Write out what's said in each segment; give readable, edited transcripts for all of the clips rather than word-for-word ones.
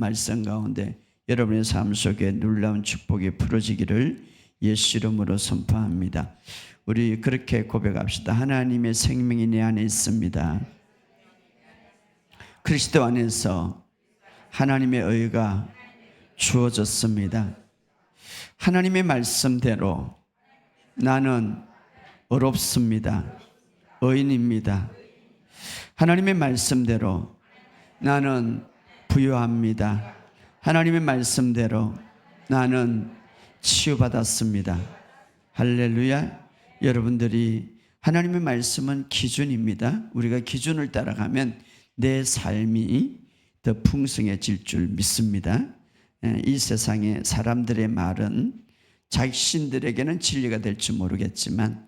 말씀 가운데 여러분의 삶 속에 놀라운 축복이 풀어지기를 예수 이름으로 선포합니다. 우리 그렇게 고백합시다. 하나님의 생명이 내 안에 있습니다. 그리스도 안에서 하나님의 의가 주어졌습니다. 하나님의 말씀대로 나는 의롭습니다. 의인입니다. 하나님의 말씀대로 나는 부유합니다. 하나님의 말씀대로 나는 치유받았습니다. 할렐루야. 여러분들이 하나님의 말씀은 기준입니다. 우리가 기준을 따라가면 내 삶이 더 풍성해질 줄 믿습니다. 이 세상의 사람들의 말은 자신들에게는 진리가 될지 모르겠지만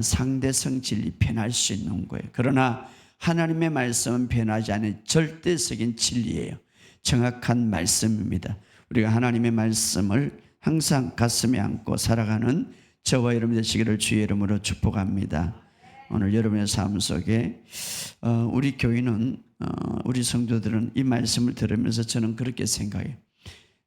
상대성 진리 변할 수 있는 거예요. 그러나 하나님의 말씀은 변하지 않은 절대적인 진리예요. 정확한 말씀입니다. 우리가 하나님의 말씀을 항상 가슴에 안고 살아가는 저와 여러분 되시기를 주의 이름으로 축복합니다. 오늘 여러분의 삶 속에 우리 교인은 우리 성도들은 이 말씀을 들으면서 저는 그렇게 생각해요.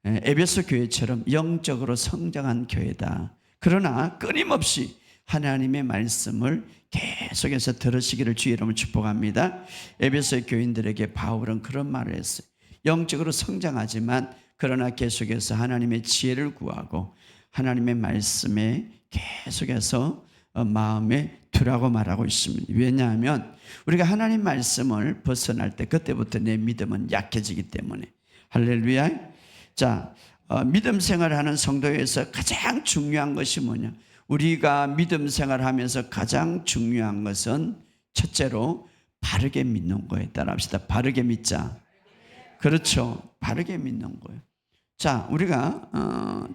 에베소 교회처럼 영적으로 성장한 교회다. 그러나 끊임없이 하나님의 말씀을 계속해서 들으시기를 주의 이름으로 축복합니다. 에베소 교인들에게 바울은 그런 말을 했어요. 영적으로 성장하지만 그러나 계속해서 하나님의 지혜를 구하고 하나님의 말씀에 계속해서 마음에 두라고 말하고 있습니다. 왜냐하면 우리가 하나님 말씀을 벗어날 때 그때부터 내 믿음은 약해지기 때문에. 할렐루야. 자, 믿음 생활하는 성도에서 가장 중요한 것이 뭐냐? 우리가 믿음 생활하면서 가장 중요한 것은 첫째로 바르게 믿는 거에 따라합시다. 바르게 믿자. 그렇죠. 바르게 믿는 거예요. 자, 우리가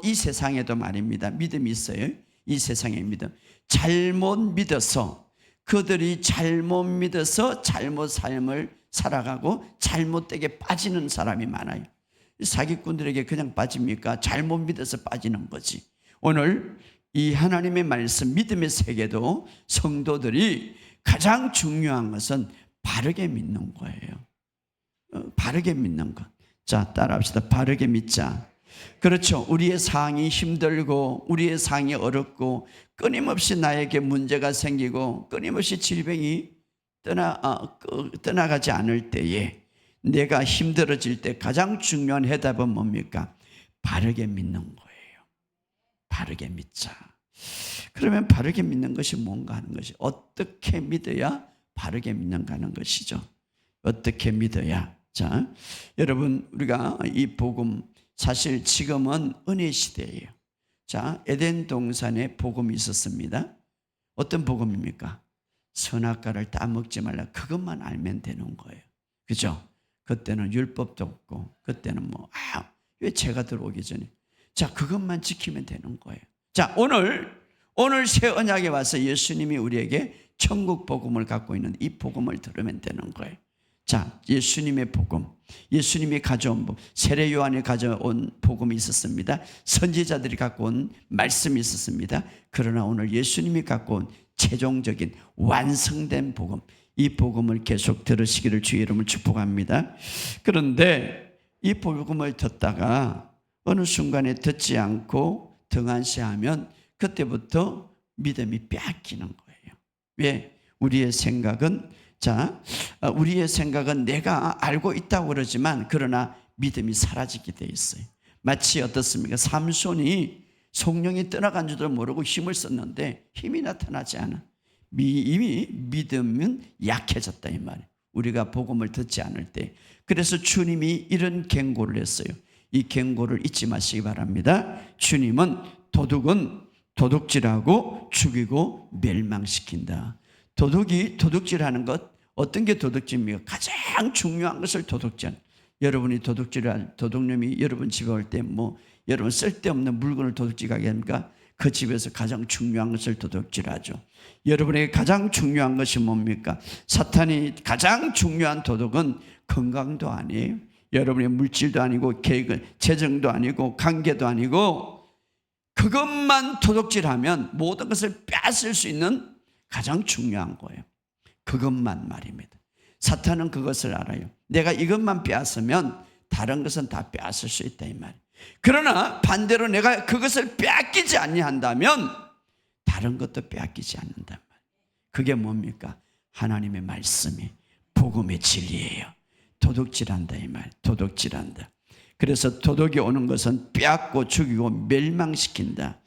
이 세상에도 말입니다. 믿음이 있어요. 이 세상의 믿음. 잘못 믿어서 그들이 잘못 믿어서 잘못 삶을 살아가고 잘못되게 빠지는 사람이 많아요. 사기꾼들에게 그냥 빠집니까? 잘못 믿어서 빠지는 거지. 오늘 이 하나님의 말씀 믿음의 세계도 성도들이 가장 중요한 것은 바르게 믿는 거예요. 바르게 믿는 것. 자, 따라합시다. 바르게 믿자. 그렇죠. 우리의 상황이 힘들고 우리의 상황이 어렵고 끊임없이 나에게 문제가 생기고 끊임없이 질병이 떠나가지 않을 때에 내가 힘들어질 때 가장 중요한 해답은 뭡니까? 바르게 믿는 거예요. 바르게 믿자. 그러면 바르게 믿는 것이 뭔가 하는 것이 어떻게 믿어야 바르게 믿는가 하는 것이죠. 어떻게 믿어야. 자, 여러분 우리가 이 복음 사실 지금은 은혜 시대예요. 자, 에덴 동산에 복음이 있었습니다. 어떤 복음입니까? 선악과를 따먹지 말라. 그것만 알면 되는 거예요. 그죠? 그때는 율법도 없고 그때는 왜 죄가 들어오기 전에. 자, 그것만 지키면 되는 거예요. 자, 오늘 새 언약에 와서 예수님이 우리에게 천국 복음을 갖고 있는 이 복음을 들으면 되는 거예요. 자, 예수님의 복음, 예수님이 가져온 복음, 세례 요한이 가져온 복음이 있었습니다. 선지자들이 갖고 온 말씀이 있었습니다. 그러나 오늘 예수님이 갖고 온 최종적인 완성된 복음, 이 복음을 계속 들으시기를 주의 이름으로 축복합니다. 그런데 이 복음을 듣다가 어느 순간에 듣지 않고 등한시하면 그때부터 믿음이 빼앗기는 거예요. 왜? 우리의 생각은 내가 알고 있다고 그러지만 그러나 믿음이 사라지게 돼 있어요. 마치 어떻습니까? 삼손이 성령이 떠나간 줄도 모르고 힘을 썼는데 힘이 나타나지 않아. 이미 믿음은 약해졌다 이 말이에요. 우리가 복음을 듣지 않을 때. 그래서 주님이 이런 경고를 했어요. 이 경고를 잊지 마시기 바랍니다. 주님은 도둑은 도둑질하고 죽이고 멸망시킨다. 도둑질하는 것, 어떤 게 도둑질입니까? 가장 중요한 것을 도둑질. 여러분이 도둑놈이 여러분 집에 올 때 여러분 쓸데없는 물건을 도둑질하게 합니까? 그 집에서 가장 중요한 것을 도둑질하죠. 여러분에게 가장 중요한 것이 뭡니까? 사탄이 가장 중요한 도둑은 건강도 아니에요. 여러분의 물질도 아니고 재정도 아니고 관계도 아니고 그것만 도둑질하면 모든 것을 빼앗을 수 있는 가장 중요한 거예요. 그것만 말입니다. 사탄은 그것을 알아요. 내가 이것만 빼앗으면 다른 것은 다 빼앗을 수 있다 이 말이에요. 그러나 반대로 내가 그것을 빼앗기지 아니한다면 다른 것도 빼앗기지 않는단 말이에요. 그게 뭡니까? 하나님의 말씀이 복음의 진리예요. 도둑질한다 이 말. 도둑질한다. 그래서 도둑이 오는 것은 빼앗고 죽이고 멸망시킨다.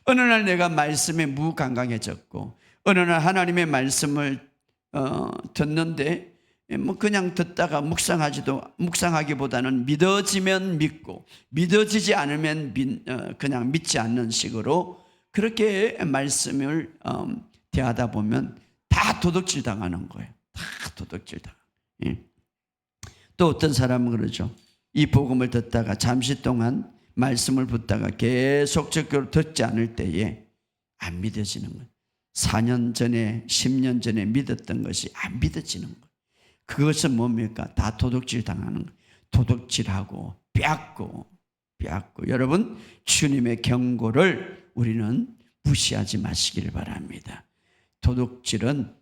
어느 날 내가 말씀에 무감각해졌고 어느 날 하나님의 말씀을 듣는데 뭐 그냥 듣다가 묵상하기보다는 믿어지면 믿고 믿어지지 않으면 그냥 믿지 않는 식으로 그렇게 말씀을 대하다 보면 다 도둑질 당하는 거예요. 다 도둑질 당. 예. 또 어떤 사람은 그러죠. 이 복음을 듣다가 잠시 동안 말씀을 붙다가 계속적으로 듣지 않을 때에 안 믿어지는 거예요. 4년 전에 10년 전에 믿었던 것이 안 믿어지는 거예요. 그것은 뭡니까? 다 도둑질 당하는 거예요. 도둑질하고 빼앗고. 여러분 주님의 경고를 우리는 무시하지 마시기를 바랍니다. 도둑은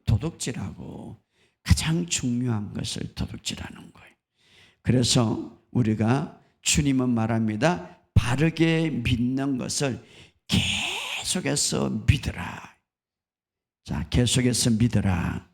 도둑질하고 가장 중요한 것을 도둑질하는 거예요. 그래서 우리가 주님은 말합니다. 바르게 믿는 것을 계속해서 믿으라. 자, 계속해서 믿으라.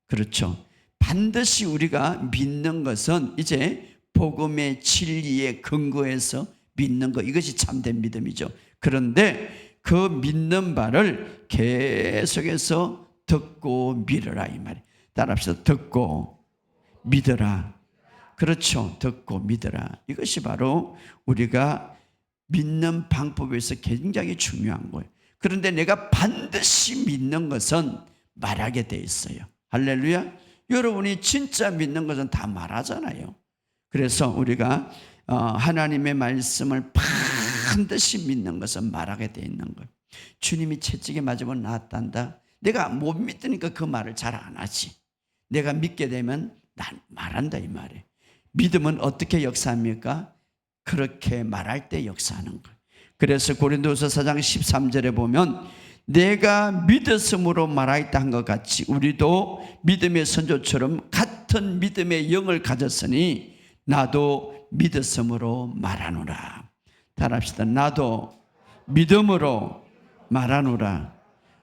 그렇죠. 반드시 우리가 믿는 것은 이제 복음의 진리에 근거해서 믿는 것, 이것이 참된 믿음이죠. 그런데 그 믿는 바를 계속해서 듣고 믿으라 이 말이에요. 따라합시다. 듣고 믿으라. 그렇죠. 듣고 믿으라. 이것이 바로 우리가 믿는 방법에서 굉장히 중요한 거예요. 그런데 내가 반드시 믿는 것은 말하게 돼 있어요. 할렐루야. 여러분이 진짜 믿는 것은 다 말하잖아요. 그래서 우리가 하나님의 말씀을 반드시 믿는 것은 말하게 돼 있는 거예요. 주님이 채찍에 맞으면 나았단다. 내가 못 믿으니까 그 말을 잘 안 하지. 내가 믿게 되면 난 말한다 이 말이에요. 믿음은 어떻게 역사합니까? 그렇게 말할 때 역사하는 거예요. 그래서 고린도서 4장 13절에 보면 내가 믿었음으로 말하였다 한 것 같이 우리도 믿음의 선조처럼 같은 믿음의 영을 가졌으니 나도 믿었음으로 말하노라. 따라합시다. 나도 믿음으로 말하노라.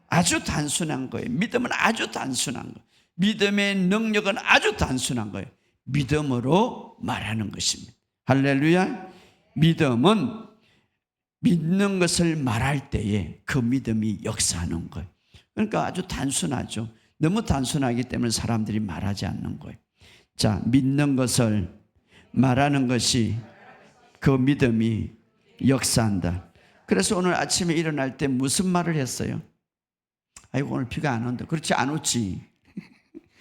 아주 단순한 거예요. 믿음은 아주 단순한 거예요. 믿음의 능력은 아주 단순한 거예요. 믿음으로 말하는 것입니다. 할렐루야. 믿음은 믿는 것을 말할 때에 그 믿음이 역사하는 거예요. 그러니까 아주 단순하죠. 너무 단순하기 때문에 사람들이 말하지 않는 거예요. 자, 믿는 것을 말하는 것이 그 믿음이 역사한다. 그래서 오늘 아침에 일어날 때 무슨 말을 했어요? 아이고 오늘 비가 안 온다. 그렇지 안 오지.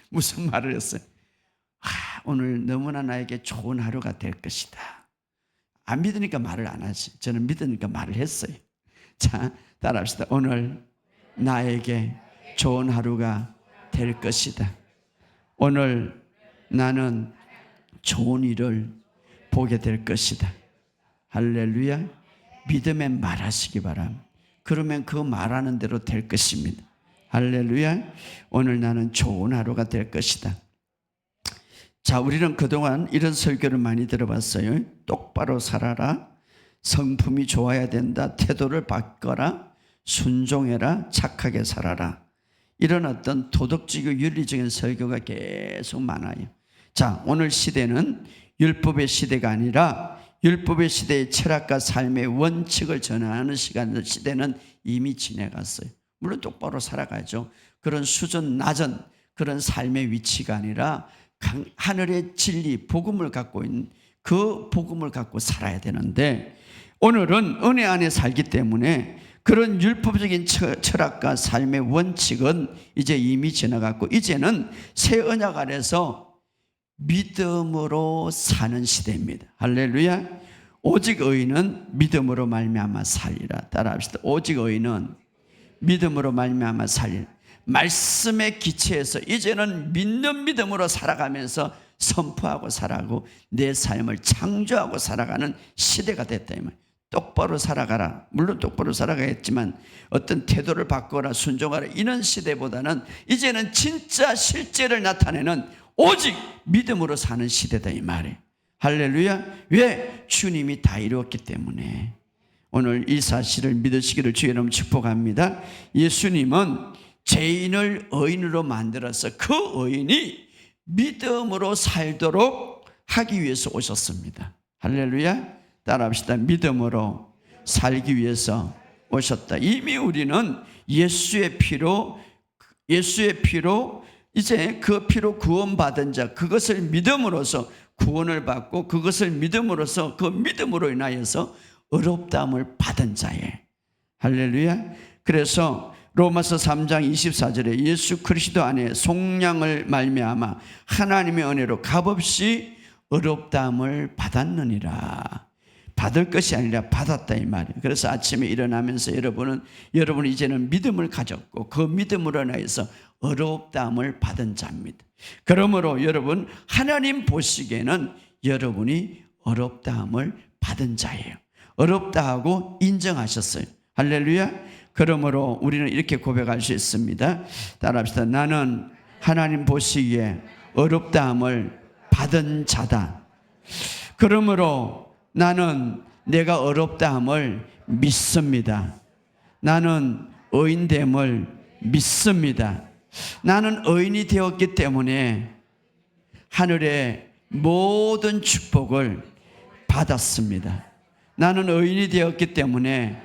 무슨 말을 했어요? 오늘 너무나 나에게 좋은 하루가 될 것이다. 안 믿으니까 말을 안 하지. 저는 믿으니까 말을 했어요. 자, 따라합시다. 오늘 나에게 좋은 하루가 될 것이다. 오늘 나는 좋은 일을 보게 될 것이다. 할렐루야. 믿음에 말하시기 바랍니다. 그러면 그 말하는 대로 될 것입니다. 할렐루야. 오늘 나는 좋은 하루가 될 것이다. 자, 우리는 그동안 이런 설교를 많이 들어봤어요. 똑바로 살아라. 성품이 좋아야 된다. 태도를 바꿔라. 순종해라. 착하게 살아라. 이런 어떤 도덕적이고 윤리적인 설교가 계속 많아요. 자, 오늘 시대는 율법의 시대가 아니라 율법의 시대의 철학과 삶의 원칙을 전하는 시대는 이미 지나갔어요. 물론 똑바로 살아가죠. 그런 수준 낮은 그런 삶의 위치가 아니라 하늘의 진리, 복음을 갖고 있는 그 복음을 갖고 살아야 되는데 오늘은 은혜 안에 살기 때문에 그런 율법적인 철학과 삶의 원칙은 이제 이미 지나갔고 이제는 새 언약 안에서 믿음으로 사는 시대입니다. 할렐루야. 오직 의인은 믿음으로 말미암아 살리라. 따라합시다. 오직 의인은 믿음으로 말미암아 살리라. 말씀의 기초에서 이제는 믿는 믿음으로 살아가면서 선포하고 살아가고 내 삶을 창조하고 살아가는 시대가 됐다 이 말이에요. 똑바로 살아가라. 물론 똑바로 살아가겠지만 어떤 태도를 바꿔라, 순종하라 이런 시대보다는 이제는 진짜 실제를 나타내는 오직 믿음으로 사는 시대다 이 말이에요. 할렐루야. 왜? 주님이 다 이루었기 때문에. 오늘 이 사실을 믿으시기를 주의 이름으로 축복합니다. 예수님은 죄인을 의인으로 만들어서 그 의인이 믿음으로 살도록 하기 위해서 오셨습니다. 할렐루야. 따라합시다. 믿음으로 살기 위해서 오셨다. 이미 우리는 예수의 피로 이제 그 피로 구원받은 자, 그것을 믿음으로써 구원을 받고 그것을 믿음으로써 그 믿음으로 인하여서 의롭다함을 받은 자예요. 할렐루야. 그래서 로마서 3장 24절에 예수 그리스도 안에 속량을 말미암아 하나님의 은혜로 값없이 의롭다함을 받았느니라. 받을 것이 아니라 받았다 이 말이에요. 그래서 아침에 일어나면서 여러분은 이제는 믿음을 가졌고 그 믿음으로 인해서 의롭다함을 받은 자입니다. 그러므로 여러분 하나님 보시기에는 여러분이 의롭다함을 받은 자예요. 의롭다 하고 인정하셨어요. 할렐루야. 그러므로 우리는 이렇게 고백할 수 있습니다. 따라합시다. 나는 하나님 보시기에 의롭다함을 받은 자다. 그러므로 나는 내가 의롭다함을 믿습니다. 나는 의인됨을 믿습니다. 나는 의인이 되었기 때문에 하늘의 모든 축복을 받았습니다. 나는 의인이 되었기 때문에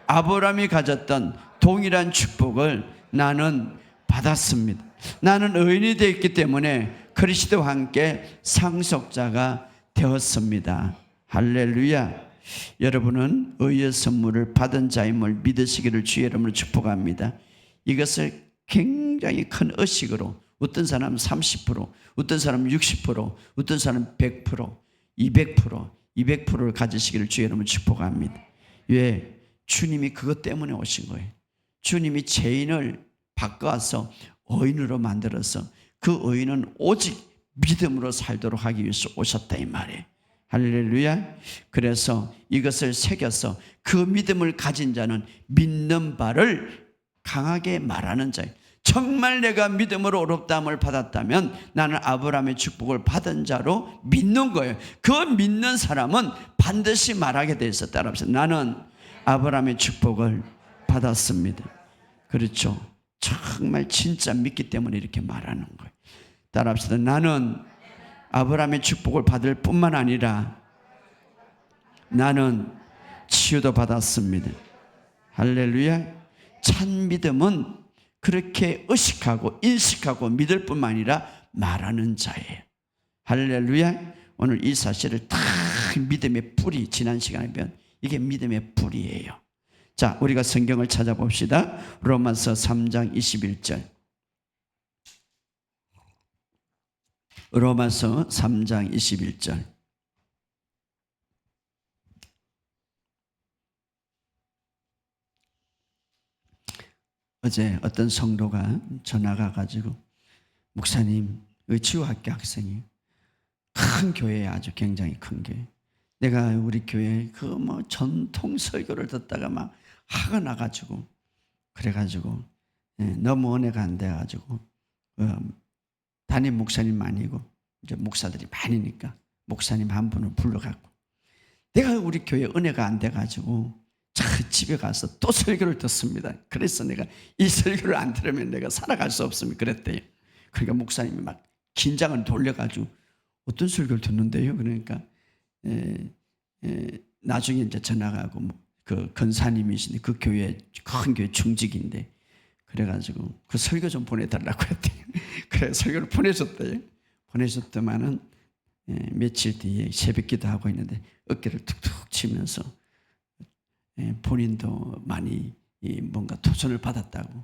아브라함이 가졌던 동일한 축복을 나는 받았습니다. 나는 의인이 되었기 때문에 그리스도와 함께 상속자가 되었습니다. 할렐루야. 여러분은 의의 선물을 받은 자임을 믿으시기를 주의 이름으로 축복합니다. 이것을 굉장히 큰 의식으로 어떤 사람 30%, 어떤 사람 60%, 어떤 사람 100%, 200%를 가지시기를 주의 이름으로 축복합니다. 왜? 주님이 그것 때문에 오신 거예요. 주님이 죄인을 바꿔서 의인으로 만들어서 그 의인은 오직 믿음으로 살도록 하기 위해서 오셨다 이 말이에요. 할렐루야. 그래서 이것을 새겨서 그 믿음을 가진 자는 믿는 바를 강하게 말하는 자예요. 정말 내가 믿음으로 의롭다함을 받았다면 나는 아브라함의 축복을 받은 자로 믿는 거예요. 그 믿는 사람은 반드시 말하게 돼 있어. 따라합시다. 나는 아브라함의 축복을 받았습니다. 그렇죠. 정말 진짜 믿기 때문에 이렇게 말하는 거예요. 따라합시다. 나는 아브라함의 축복을 받을 뿐만 아니라 나는 치유도 받았습니다. 할렐루야. 참 믿음은 그렇게 의식하고 인식하고 믿을 뿐만 아니라 말하는 자예요. 할렐루야. 오늘 이 사실을 다 믿음의 뿌리, 지난 시간에 배운 이게 믿음의 뿌리예요. 자, 우리가 성경을 찾아봅시다. 로마서 3장 21절. 로마서 3장 21절. 어제 어떤 성도가 전화가 가지고 목사님, 치유학교 학생이에요. 큰 교회에 아주 굉장히 큰 교회. 내가 우리 교회 그 전통 설교를 듣다가 막 화가 나가지고 그래가지고 너무 은혜가 안 돼가지고 담임 목사님 아니고 이제 목사들이 많으니까 목사님 한 분을 불러갖고 내가 우리 교회 은혜가 안 돼가지고 집에 가서 또 설교를 듣습니다. 그래서 내가 이 설교를 안 들으면 내가 살아갈 수 없습니다. 그랬대요. 그러니까 목사님이 막 긴장을 돌려가지고 어떤 설교를 듣는데요? 그러니까 나중에 이제 전화가고 그 권사님이신데 그 교회 큰 교회 중직인데 그래가지고 그 설교 좀 보내달라고 했대요. 그래 설교를 보내줬대요. 보내줬더만은 며칠 뒤에 새벽기도 하고 있는데 어깨를 툭툭 치면서 본인도 많이 뭔가 도전을 받았다고.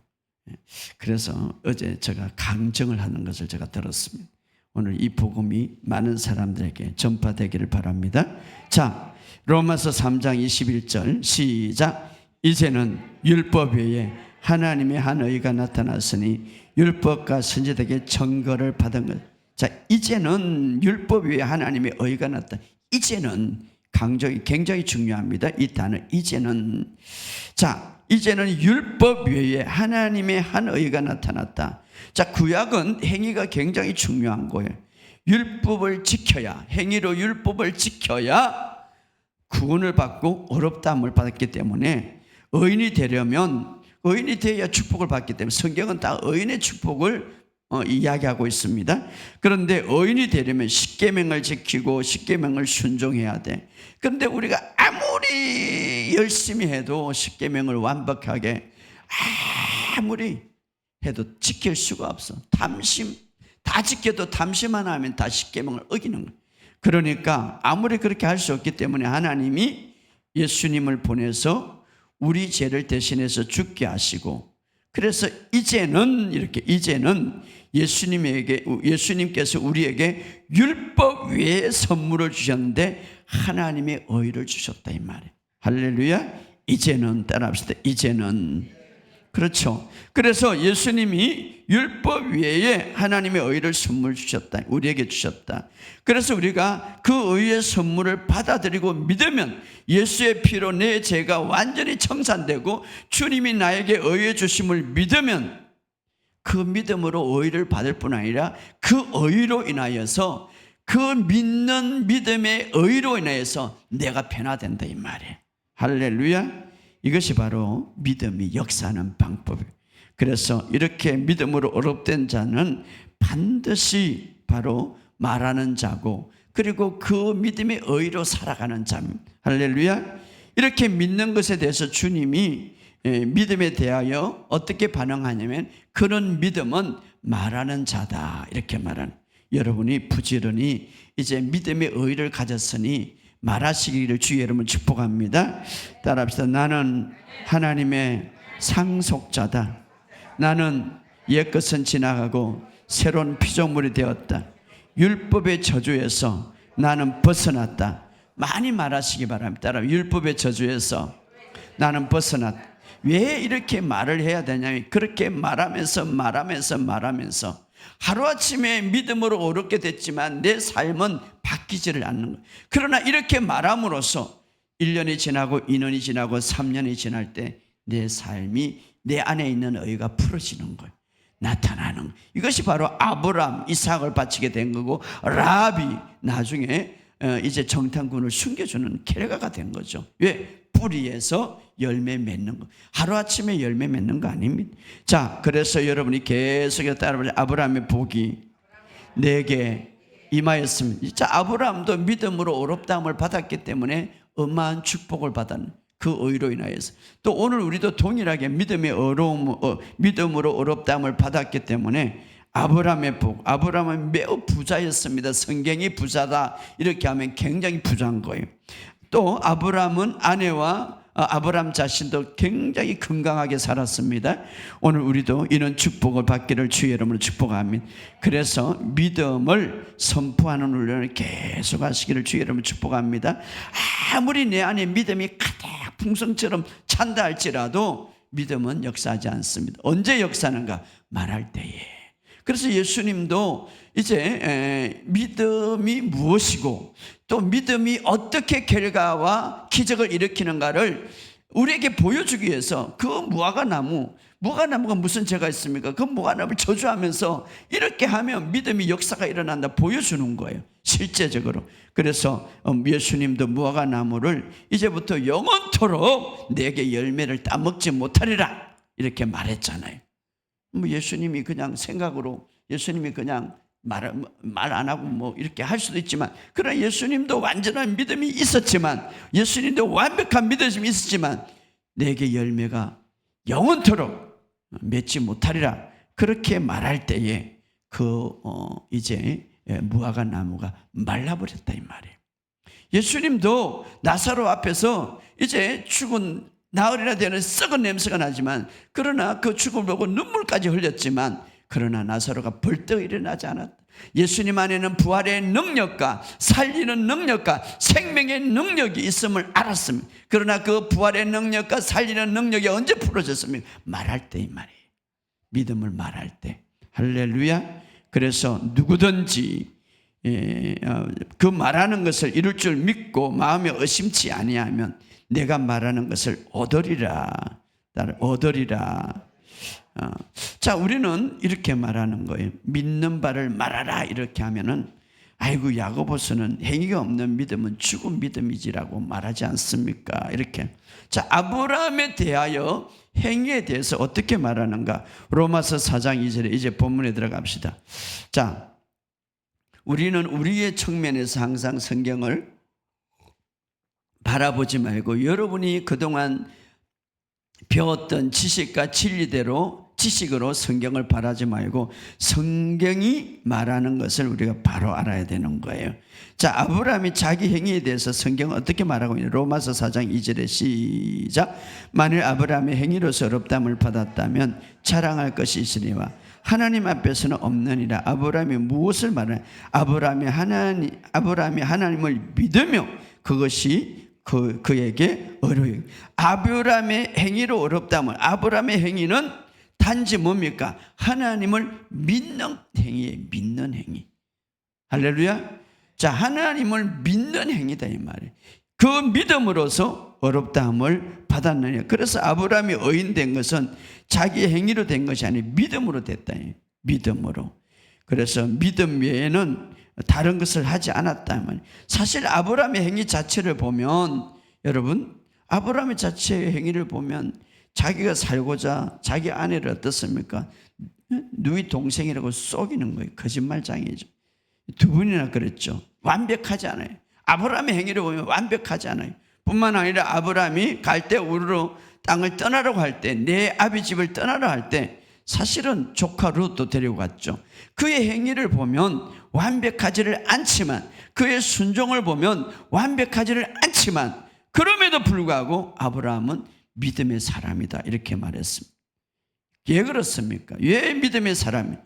그래서 어제 제가 강정을 하는 것을 제가 들었습니다. 오늘 이 복음이 많은 사람들에게 전파되기를 바랍니다. 자, 로마서 3장 21절 시작. 이제는 율법 외에 하나님의 한 의가 나타났으니 율법과 선지자에게 증거를 받은 것. 자, 이제는 율법 외에 하나님의 의가 나타났다. 이제는 굉장히 중요합니다. 이 단어 이제는. 자, 이제는 율법 외에 하나님의 한 의가 나타났다. 자, 구약은 행위가 굉장히 중요한 거예요. 율법을 지켜야, 행위로 율법을 지켜야 구원을 받고 어렵다함을 받았기 때문에 의인이 되려면, 의인이 되어야 축복을 받기 때문에 성경은 다 의인의 축복을 이야기하고 있습니다. 그런데 의인이 되려면 십계명을 지키고 십계명을 순종해야 돼. 그런데 우리가 아무리 열심히 해도 십계명을 완벽하게 아무리 해도 지킬 수가 없어. 다 지켜도 탐심 하나 하면 다 십계명을 어기는 거예요. 그러니까 아무리 그렇게 할 수 없기 때문에 하나님이 예수님을 보내서 우리 죄를 대신해서 죽게 하시고, 그래서 이제는 예수님께서 우리에게 율법 외의 선물을 주셨는데 하나님의 의를 주셨다 이 말이에요. 할렐루야. 이제는, 따라합시다. 이제는. 그렇죠. 그래서 예수님이 율법 외에 하나님의 의를 선물 주셨다. 우리에게 주셨다. 그래서 우리가 그 의의 선물을 받아들이고 믿으면 예수의 피로 내 죄가 완전히 청산되고 주님이 나에게 의해 주심을 믿으면 그 믿음으로 의를 받을 뿐 아니라 그 의로 인하여서, 그 믿는 믿음의 의로 인하여서 내가 변화된다 이 말이에요. 할렐루야. 이것이 바로 믿음이 역사하는 방법이에요. 그래서 이렇게 믿음으로 어렵된 자는 반드시 바로 말하는 자고, 그리고 그 믿음의 의로 살아가는 자입니다. 할렐루야. 이렇게 믿는 것에 대해서 주님이 믿음에 대하여 어떻게 반응하냐면, 그런 믿음은 말하는 자다 이렇게 말하는. 여러분이 부지런히 이제 믿음의 의를 가졌으니 말하시기를 주의 이름으로 축복합니다. 따라합시다. 나는 하나님의 상속자다. 나는 옛것은 지나가고 새로운 피조물이 되었다. 율법의 저주에서 나는 벗어났다. 많이 말하시기 바랍니다. 따라, 율법의 저주에서 나는 벗어났다. 왜 이렇게 말을 해야 되냐면, 그렇게 말하면서 하루아침에 믿음으로 어렵게 됐지만 내 삶은 바뀌지를 않는 거예요. 그러나 이렇게 말함으로써 1년이 지나고 2년이 지나고 3년이 지날 때 내 삶이, 내 안에 있는 의가 풀어지는 거예요. 나타나는 거예요. 이것이 바로 아브라함, 이삭을 바치게 된 거고, 라합이 나중에 이제 정탐꾼을 숨겨주는 결과가 된 거죠. 왜? 뿌리에서 열매 맺는 거. 하루아침에 열매 맺는 거 아닙니다. 자, 그래서 여러분이 계속해서 따라보세요. 아브라함의 복이 내게 임하였습니다. 자, 아브라함도 믿음으로 어렵다함을 받았기 때문에 어마한 축복을 받았는 그 의로 인하여서, 또 오늘 우리도 동일하게 믿음으로 어렵다함을 받았기 때문에 아브라함의 복, 아브라함은 매우 부자였습니다. 성경이 부자다 이렇게 하면 굉장히 부자인 거예요. 또 아브라함은 아브라함 자신도 굉장히 건강하게 살았습니다. 오늘 우리도 이런 축복을 받기를 주의 이름으로 축복합니다. 그래서 믿음을 선포하는 훈련을 계속 하시기를 주의 이름으로 축복합니다. 아무리 내 안에 믿음이 가득 풍성처럼 찬다 할지라도 믿음은 역사하지 않습니다. 언제 역사하는가? 말할 때에. 그래서 예수님도 이제 믿음이 무엇이고 또 믿음이 어떻게 결과와 기적을 일으키는가를 우리에게 보여주기 위해서 그 무화과나무가 무슨 죄가 있습니까? 그 무화과나무를 저주하면서 이렇게 하면 믿음이 역사가 일어난다 보여주는 거예요, 실제적으로. 그래서 예수님도 무화과나무를 이제부터 영원토록 내게 열매를 따먹지 못하리라 이렇게 말했잖아요. 예수님이 그냥 생각으로, 예수님이 그냥 말 안 하고 이렇게 할 수도 있지만, 그러나 예수님도 완전한 믿음이 있었지만, 예수님도 완벽한 믿음이 있었지만 내게 열매가 영원토록 맺지 못하리라 그렇게 말할 때에 이제 무화과 나무가 말라버렸다 이 말이에요. 예수님도 나사로 앞에서 이제 죽은 나흘이나 되는 썩은 냄새가 나지만, 그러나 그 죽음을 보고 눈물까지 흘렸지만, 그러나 나사로가 벌떡 일어나지 않았다. 예수님 안에는 부활의 능력과 살리는 능력과 생명의 능력이 있음을 알았습니다. 그러나 그 부활의 능력과 살리는 능력이 언제 풀어졌습니까? 말할 때 이 말이에요. 믿음을 말할 때. 할렐루야. 그래서 누구든지 그 말하는 것을 이룰 줄 믿고 마음에 의심치 아니하면 내가 말하는 것을 얻으리라. 자, 우리는 이렇게 말하는 거예요. 믿는 바를 말하라 이렇게 하면은 아이고 야고보서는 행위가 없는 믿음은 죽은 믿음이지라고 말하지 않습니까? 이렇게. 자, 아브라함에 대하여 행위에 대해서 어떻게 말하는가? 로마서 4장 2절에 이제 본문에 들어갑시다. 자, 우리는 우리의 측면에서 항상 성경을 바라보지 말고 여러분이 그동안 배웠던 지식과 지식으로 성경을 바라지 말고 성경이 말하는 것을 우리가 바로 알아야 되는 거예요. 자, 아브라함이 자기 행위에 대해서 성경은 어떻게 말하고 있냐? 로마서 4장 2절에 시작. 만일 아브라함의 행위로서 어렵담을 받았다면 자랑할 것이 있으니와 하나님 앞에서는 없느니라. 아브라함이 무엇을 말하냐? 아브라함이 하나님을 믿으며 그것이 그에게 어려워요. 아브라함의 행위로 어렵다면 아브라함의 행위는 단지 뭡니까? 하나님을 믿는 행위에 믿는 행위. 할렐루야. 자, 하나님을 믿는 행위다 이 말이에요. 그 믿음으로서 어렵다함을 받았느냐. 그래서 아브라함이 의인된 것은 자기 행위로 된 것이 아니라 믿음으로 됐다. 믿음으로. 그래서 믿음 외에는 다른 것을 하지 않았다면, 사실 아브라함의 행위 자체를 보면, 여러분 아브라함의 자체의 행위를 보면 자기가 살고자 자기 아내를 어떻습니까? 누이 동생이라고 속이는 거예요. 거짓말장이죠. 두 분이나 그랬죠. 완벽하지 않아요. 아브라함의 행위를 보면 완벽하지 않아요. 뿐만 아니라 아브라함이 갈대 우르로 땅을 떠나려고 할 때, 내 아비 집을 떠나려 할 때 사실은 조카 룻도 데리고 갔죠. 그의 행위를 보면 완벽하지를 않지만, 그의 순종을 보면 완벽하지를 않지만, 그럼에도 불구하고 아브라함은 믿음의 사람이다 이렇게 말했습니다. 왜 그렇습니까? 왜 믿음의 사람이?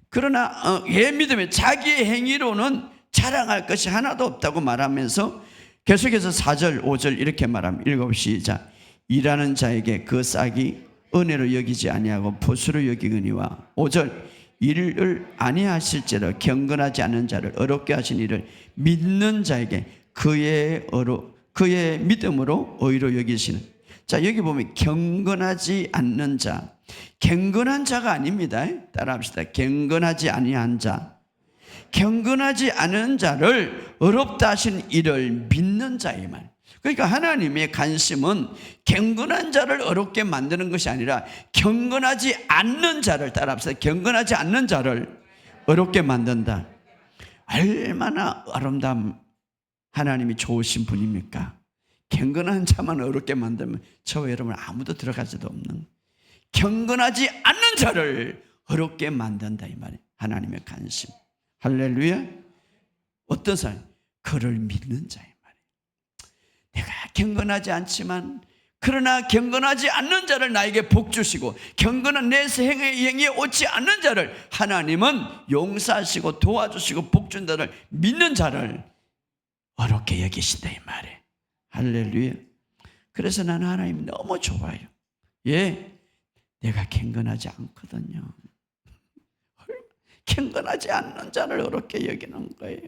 그러나 왜 믿음의 자기의 행위로는 자랑할 것이 하나도 없다고 말하면서 계속해서 4절 5절 이렇게 말합니다. 읽어봅시다. 일하는 자에게 그 싹이 은혜로 여기지 아니하고 보수로 여기거니와 5절 일을 아니하실지라 경건하지 않는 자를 어렵게 하신 일을 믿는 자에게 그의 믿음으로 의로 여기시는. 자, 여기 보면 경건하지 않는 자, 경건한 자가 아닙니다. 따라합시다. 경건하지 아니한 자, 경건하지 않은 자를 어렵다 하신 일을 믿는 자의 말. 그러니까 하나님의 관심은 경건한 자를 어렵게 만드는 것이 아니라 경건하지 않는 자를, 따라합시다. 경건하지 않는 자를 어렵게 만든다. 얼마나 아름다운 하나님이 좋으신 분입니까? 경건한 자만 어렵게 만들면 저와 여러분 아무도 들어가지도 없는, 경건하지 않는 자를 어렵게 만든다 이 말이에요. 하나님의 관심. 할렐루야. 어떤 사람? 그를 믿는 자의 말이에요. 내가 경건하지 않지만 그러나 경건하지 않는 자를 나에게 복 주시고, 경건한 내 행위에 옳지 않는 자를 하나님은 용서하시고 도와주시고 복 준다를 믿는 자를 어렵게 여기신다 이 말이에요. 할렐루야. 그래서 나는 하나님 너무 좋아요. 예, 내가 경건하지 않거든요. 경건하지 않는 자를 어렵게 여기는 거예요.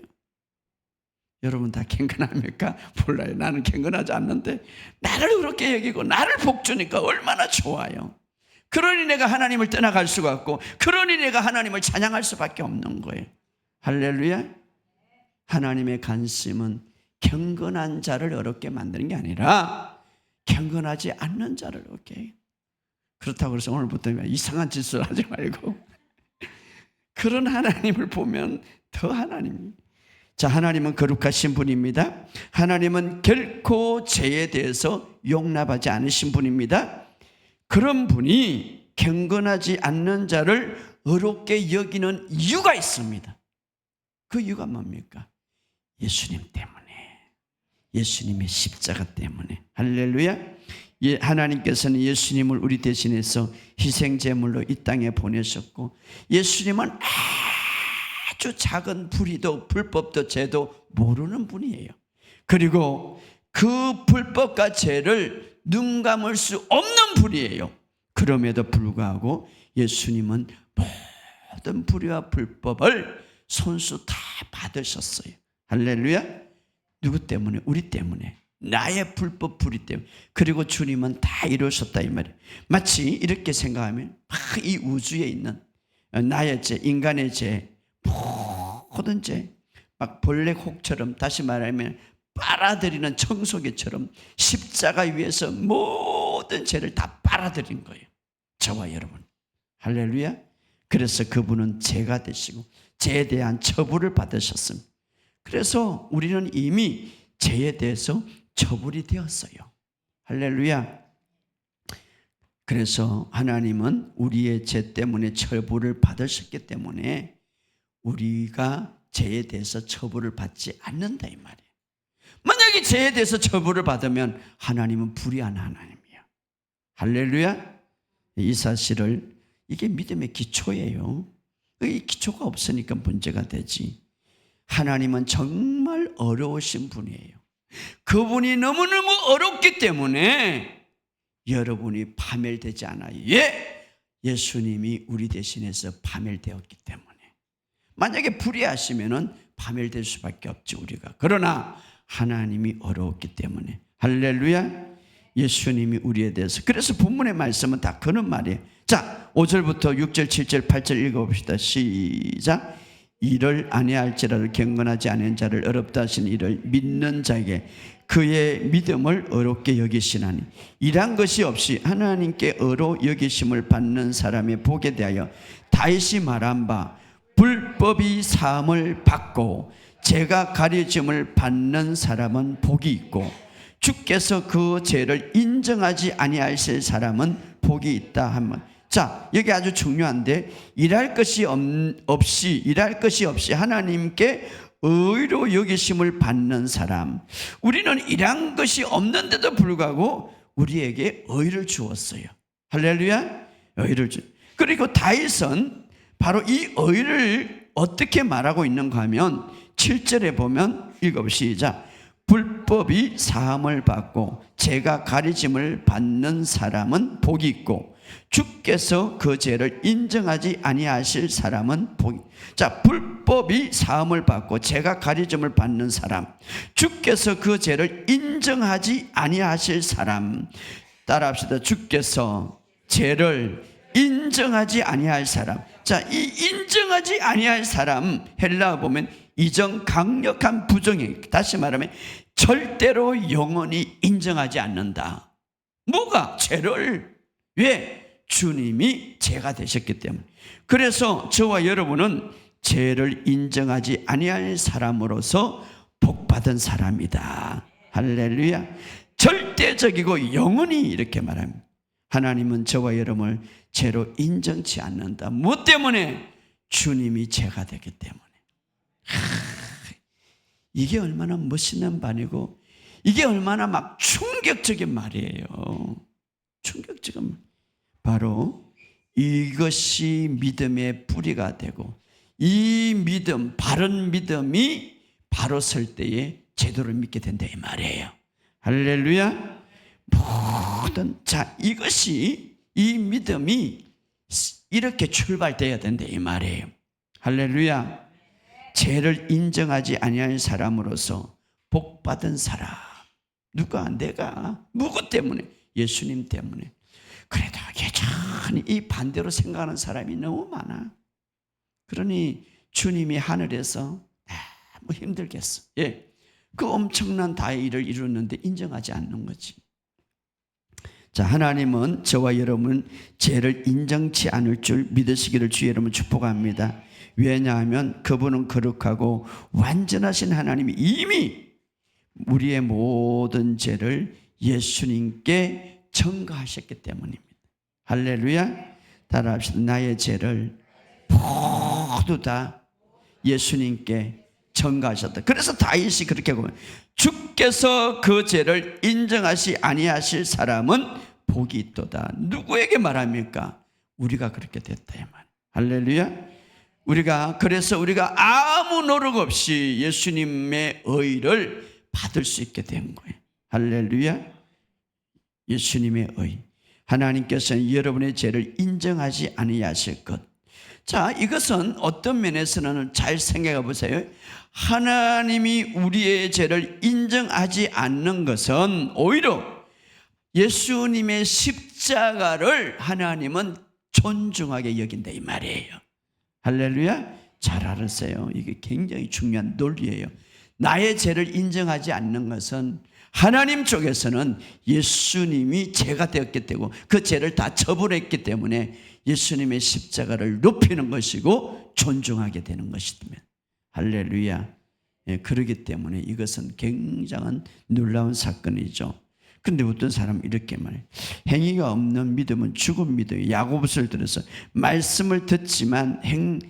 여러분 다 경건합니까? 몰라요. 나는 경건하지 않는데 나를 어렵게 여기고 나를 복주니까 얼마나 좋아요. 그러니 내가 하나님을 떠나갈 수가 없고, 그러니 내가 하나님을 찬양할 수밖에 없는 거예요. 할렐루야. 하나님의 관심은 경건한 자를 어렵게 만드는 게 아니라 경건하지 않는 자를 어렵게 해요. 그렇다고 해서 오늘부터 이상한 짓을 하지 말고 그런 하나님을 보면 더 하나님. 자, 하나님은 거룩하신 분입니다. 하나님은 결코 죄에 대해서 용납하지 않으신 분입니다. 그런 분이 경건하지 않는 자를 어렵게 여기는 이유가 있습니다. 그 이유가 뭡니까? 예수님 때문에, 예수님의 십자가 때문에. 할렐루야. 하나님께서는 예수님을 우리 대신해서 희생제물로 이 땅에 보내셨고, 예수님은 아주 작은 불의도 불법도 죄도 모르는 분이에요. 그리고 그 불법과 죄를 눈 감을 수 없는 분이에요. 그럼에도 불구하고 예수님은 모든 불의와 불법을 손수 다 받으셨어요. 할렐루야. 누구 때문에? 우리 때문에. 나의 불법 불의 때문에. 그리고 주님은 다 이루셨다 이 말이에요. 마치 이렇게 생각하면 이 우주에 있는 나의 죄, 인간의 죄, 모든 죄, 막 블랙홀처럼, 다시 말하면 빨아들이는 청소기처럼 십자가 위에서 모든 죄를 다 빨아들인 거예요. 저와 여러분. 할렐루야. 그래서 그분은 죄가 되시고 죄에 대한 처벌을 받으셨습니다. 그래서 우리는 이미 죄에 대해서 처벌이 되었어요. 할렐루야. 그래서 하나님은 우리의 죄 때문에 처벌을 받으셨기 때문에 우리가 죄에 대해서 처벌을 받지 않는다 이 말이에요. 만약에 죄에 대해서 처벌을 받으면 하나님은 불의한 하나님이에요. 할렐루야. 이 사실을, 이게 믿음의 기초예요. 이 기초가 없으니까 문제가 되지. 하나님은 정말 어려우신 분이에요. 그분이 너무너무 어렵기 때문에 여러분이 파멸되지 않아요. 예수님이 우리 대신해서 파멸되었기 때문에. 만약에 불의하시면은 파멸될 수밖에 없지 우리가. 그러나 하나님이 어려웠기 때문에. 할렐루야. 예수님이 우리에 대해서. 그래서 본문의 말씀은 다 그런 말이에요. 자, 5절부터 6절, 7절, 8절 읽어봅시다. 시작. 이를 아니할지라도 경건하지 않은 자를 어렵다 하신 이를 믿는 자에게 그의 믿음을 어렵게 여기시나니, 이란 것이 없이 하나님께 어로 여기심을 받는 사람의 복에 대하여 다윗이 말한 바 불법이 사함을 받고 죄가 가려짐을 받는 사람은 복이 있고 주께서 그 죄를 인정하지 아니하실 사람은 복이 있다 하면, 자, 여기 아주 중요한데, 일할 것이 없이 하나님께 의로 여기심을 받는 사람. 우리는 일한 것이 없는데도 불구하고 우리에게 의를 주었어요. 할렐루야. 의를 주. 그리고 다윗은 바로 이 의를 어떻게 말하고 있는가 하면 7절에 보면 읽어보시자. 불법이 사함을 받고 죄가 가려짐을 받는 사람은 복이 있고 주께서 그 죄를 인정하지 아니하실 사람은 복이. 자, 불법이 사함을 받고 죄가 가려짐을 받는 사람, 주께서 그 죄를 인정하지 아니하실 사람. 따라합시다. 주께서 죄를 인정하지 아니할 사람. 자, 이 인정하지 아니할 사람, 헬라어 보면 이정 강력한 부정행. 다시 말하면 절대로 영원히 인정하지 않는다. 뭐가? 죄를. 왜? 주님이 죄가 되셨기 때문에. 그래서 저와 여러분은 죄를 인정하지 아니할 사람으로서 복받은 사람이다. 할렐루야. 절대적이고 영원히 이렇게 말합니다. 하나님은 저와 여러분을 죄로 인정치 않는다. 무엇 때문에? 주님이 죄가 되기 때문에. 이게 얼마나 멋있는 반이고, 이게 얼마나 막 충격적인 말이에요. 충격적인 말. 바로 이것이 믿음의 뿌리가 되고, 이 믿음, 바른 믿음이 바로 설 때에 제대로 믿게 된다 이 말이에요. 할렐루야. 모든, 자, 이것이, 이 믿음이 이렇게 출발되어야 된다 이 말이에요. 할렐루야. 죄를 인정하지 아니할 사람으로서 복받은 사람. 누가? 내가. 누구 때문에? 예수님 때문에. 그래도 여전히 이 반대로 생각하는 사람이 너무 많아. 그러니 주님이 하늘에서 너무 힘들겠어. 그 엄청난 다의 일을 이루었는데 인정하지 않는 거지. 자, 하나님은 저와 여러분 죄를 인정치 않을 줄 믿으시기를 주 여러분 축복합니다. 왜냐하면 그분은 거룩하고 완전하신 하나님이 이미 우리의 모든 죄를 예수님께 전가하셨기 때문입니다. 할렐루야. 따라합시다. 나의 죄를 모두 다 예수님께 전가하셨다. 그래서 다윗이 그렇게 보면 주께서 그 죄를 인정하시 아니하실 사람은 복이 있도다. 누구에게 말합니까? 우리가 그렇게 됐다 이 말. 할렐루야. 그래서 우리가 아무 노력 없이 예수님의 의를 받을 수 있게 된 거예요. 할렐루야. 예수님의 의. 하나님께서는 여러분의 죄를 인정하지 아니하실 것. 자, 이것은 어떤 면에서는 잘 생각해 보세요. 하나님이 우리의 죄를 인정하지 않는 것은 오히려 예수님의 십자가를 하나님은 존중하게 여긴다 이 말이에요. 할렐루야. 잘 알았어요. 이게 굉장히 중요한 논리예요. 나의 죄를 인정하지 않는 것은 하나님 쪽에서는 예수님이 죄가 되었기 때문에 그 죄를 다 처벌했기 때문에 예수님의 십자가를 높이는 것이고 존중하게 되는 것이면 할렐루야. 예, 그렇기 때문에 이것은 굉장한 놀라운 사건이죠. 근데 어떤 사람은 이렇게 말해요. 행위가 없는 믿음은 죽은 믿음이에요. 야고보서를 들어서 말씀을 듣지만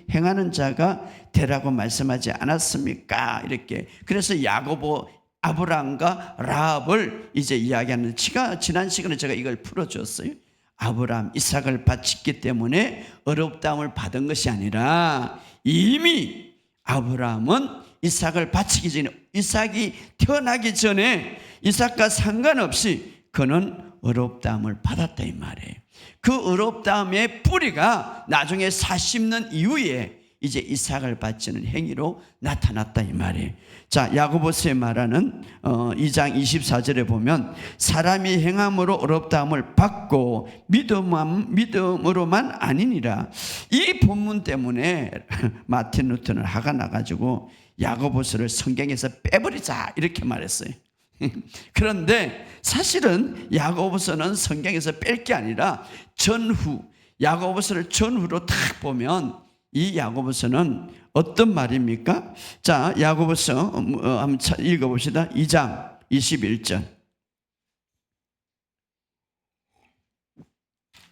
행하는 자가 되라고 말씀하지 않았습니까? 이렇게. 그래서 야고보 아브라함과 라합을 이제 이야기하는, 지난 시간에 제가 이걸 풀어줬어요. 아브라함 이삭을 바쳤기 때문에 어렵다함을 받은 것이 아니라 이미 아브라함은 이삭을 바치기 전에, 이삭이 태어나기 전에 이삭과 상관없이 그는 어렵다함을 받았다 이 말이에요. 그 어렵다함의 뿌리가 나중에 40년 이후에 이제 이삭을 바치는 행위로 나타났다 이 말이에요. 자, 야고보서에 말하는 2장 24절에 보면 사람이 행함으로 어렵다함을 받고 믿음으로만 아니니라. 이 본문 때문에 마틴 루터는 화가 나가지고 야고보서를 성경에서 빼버리자 이렇게 말했어요. 그런데 사실은 야고보서는 성경에서 뺄 게 아니라 전후, 야고보서를 전후로 딱 보면 이 야고보서는 어떤 말입니까? 자, 야고보서 한번 읽어봅시다. 2장 21절.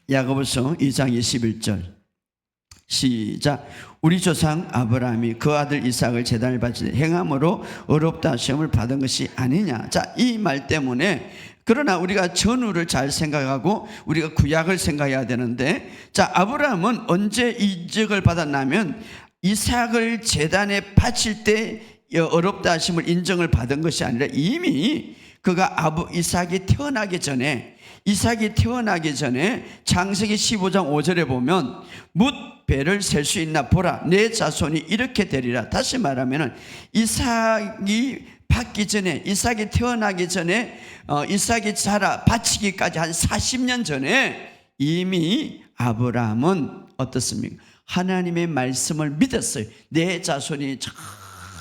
야고보서 2장 21절. 시작. 우리 조상 아브라함이 그 아들 이삭을 제단을 바치되 행함으로 어렵다 시험을 받은 것이 아니냐. 자, 이 말 때문에, 그러나 우리가 전후를 잘 생각하고 우리가 구약을 생각해야 되는데, 자, 아브라함은 언제 이적을 받았냐면 이삭을 제단에 바칠 때 어렵다 하심을 인정을 받은 것이 아니라 이미 그가 이삭이 태어나기 전에 창세기 15장 5절에 보면 뭇 배를 셀 수 있나 보라 내 자손이 이렇게 되리라. 다시 말하면 이삭이 받기 전에, 이삭이 태어나기 전에, 이삭이 자라 바치기까지 한 40년 전에 이미 아브라함은 어떻습니까? 하나님의 말씀을 믿었어요. 내 자손이 저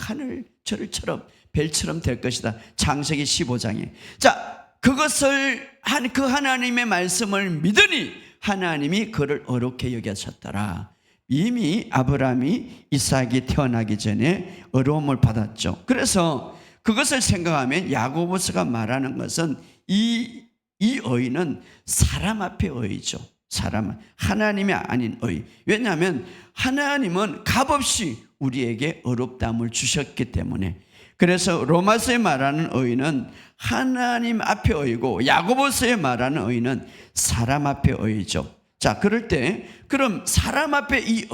하늘 절처럼 벨처럼 될 것이다. 창세기 15장에. 자, 그것을 그 하나님의 말씀을 믿으니 하나님이 그를 어렵게 여기셨더라. 이미 아브라함이 이삭이 태어나기 전에 어려움을 받았죠. 그래서 그것을 생각하면 야고보서가 말하는 것은 이 의는 사람 앞의 의죠. 하나님이 아닌 의. 왜냐하면 하나님은 값없이 우리에게 어렵다함을 주셨기 때문에. 그래서 로마서에 말하는 의는 하나님 앞의 의고 야고보서에 말하는 의는 사람 앞의 의죠. 자, 그럴 때 그럼 사람 앞에 이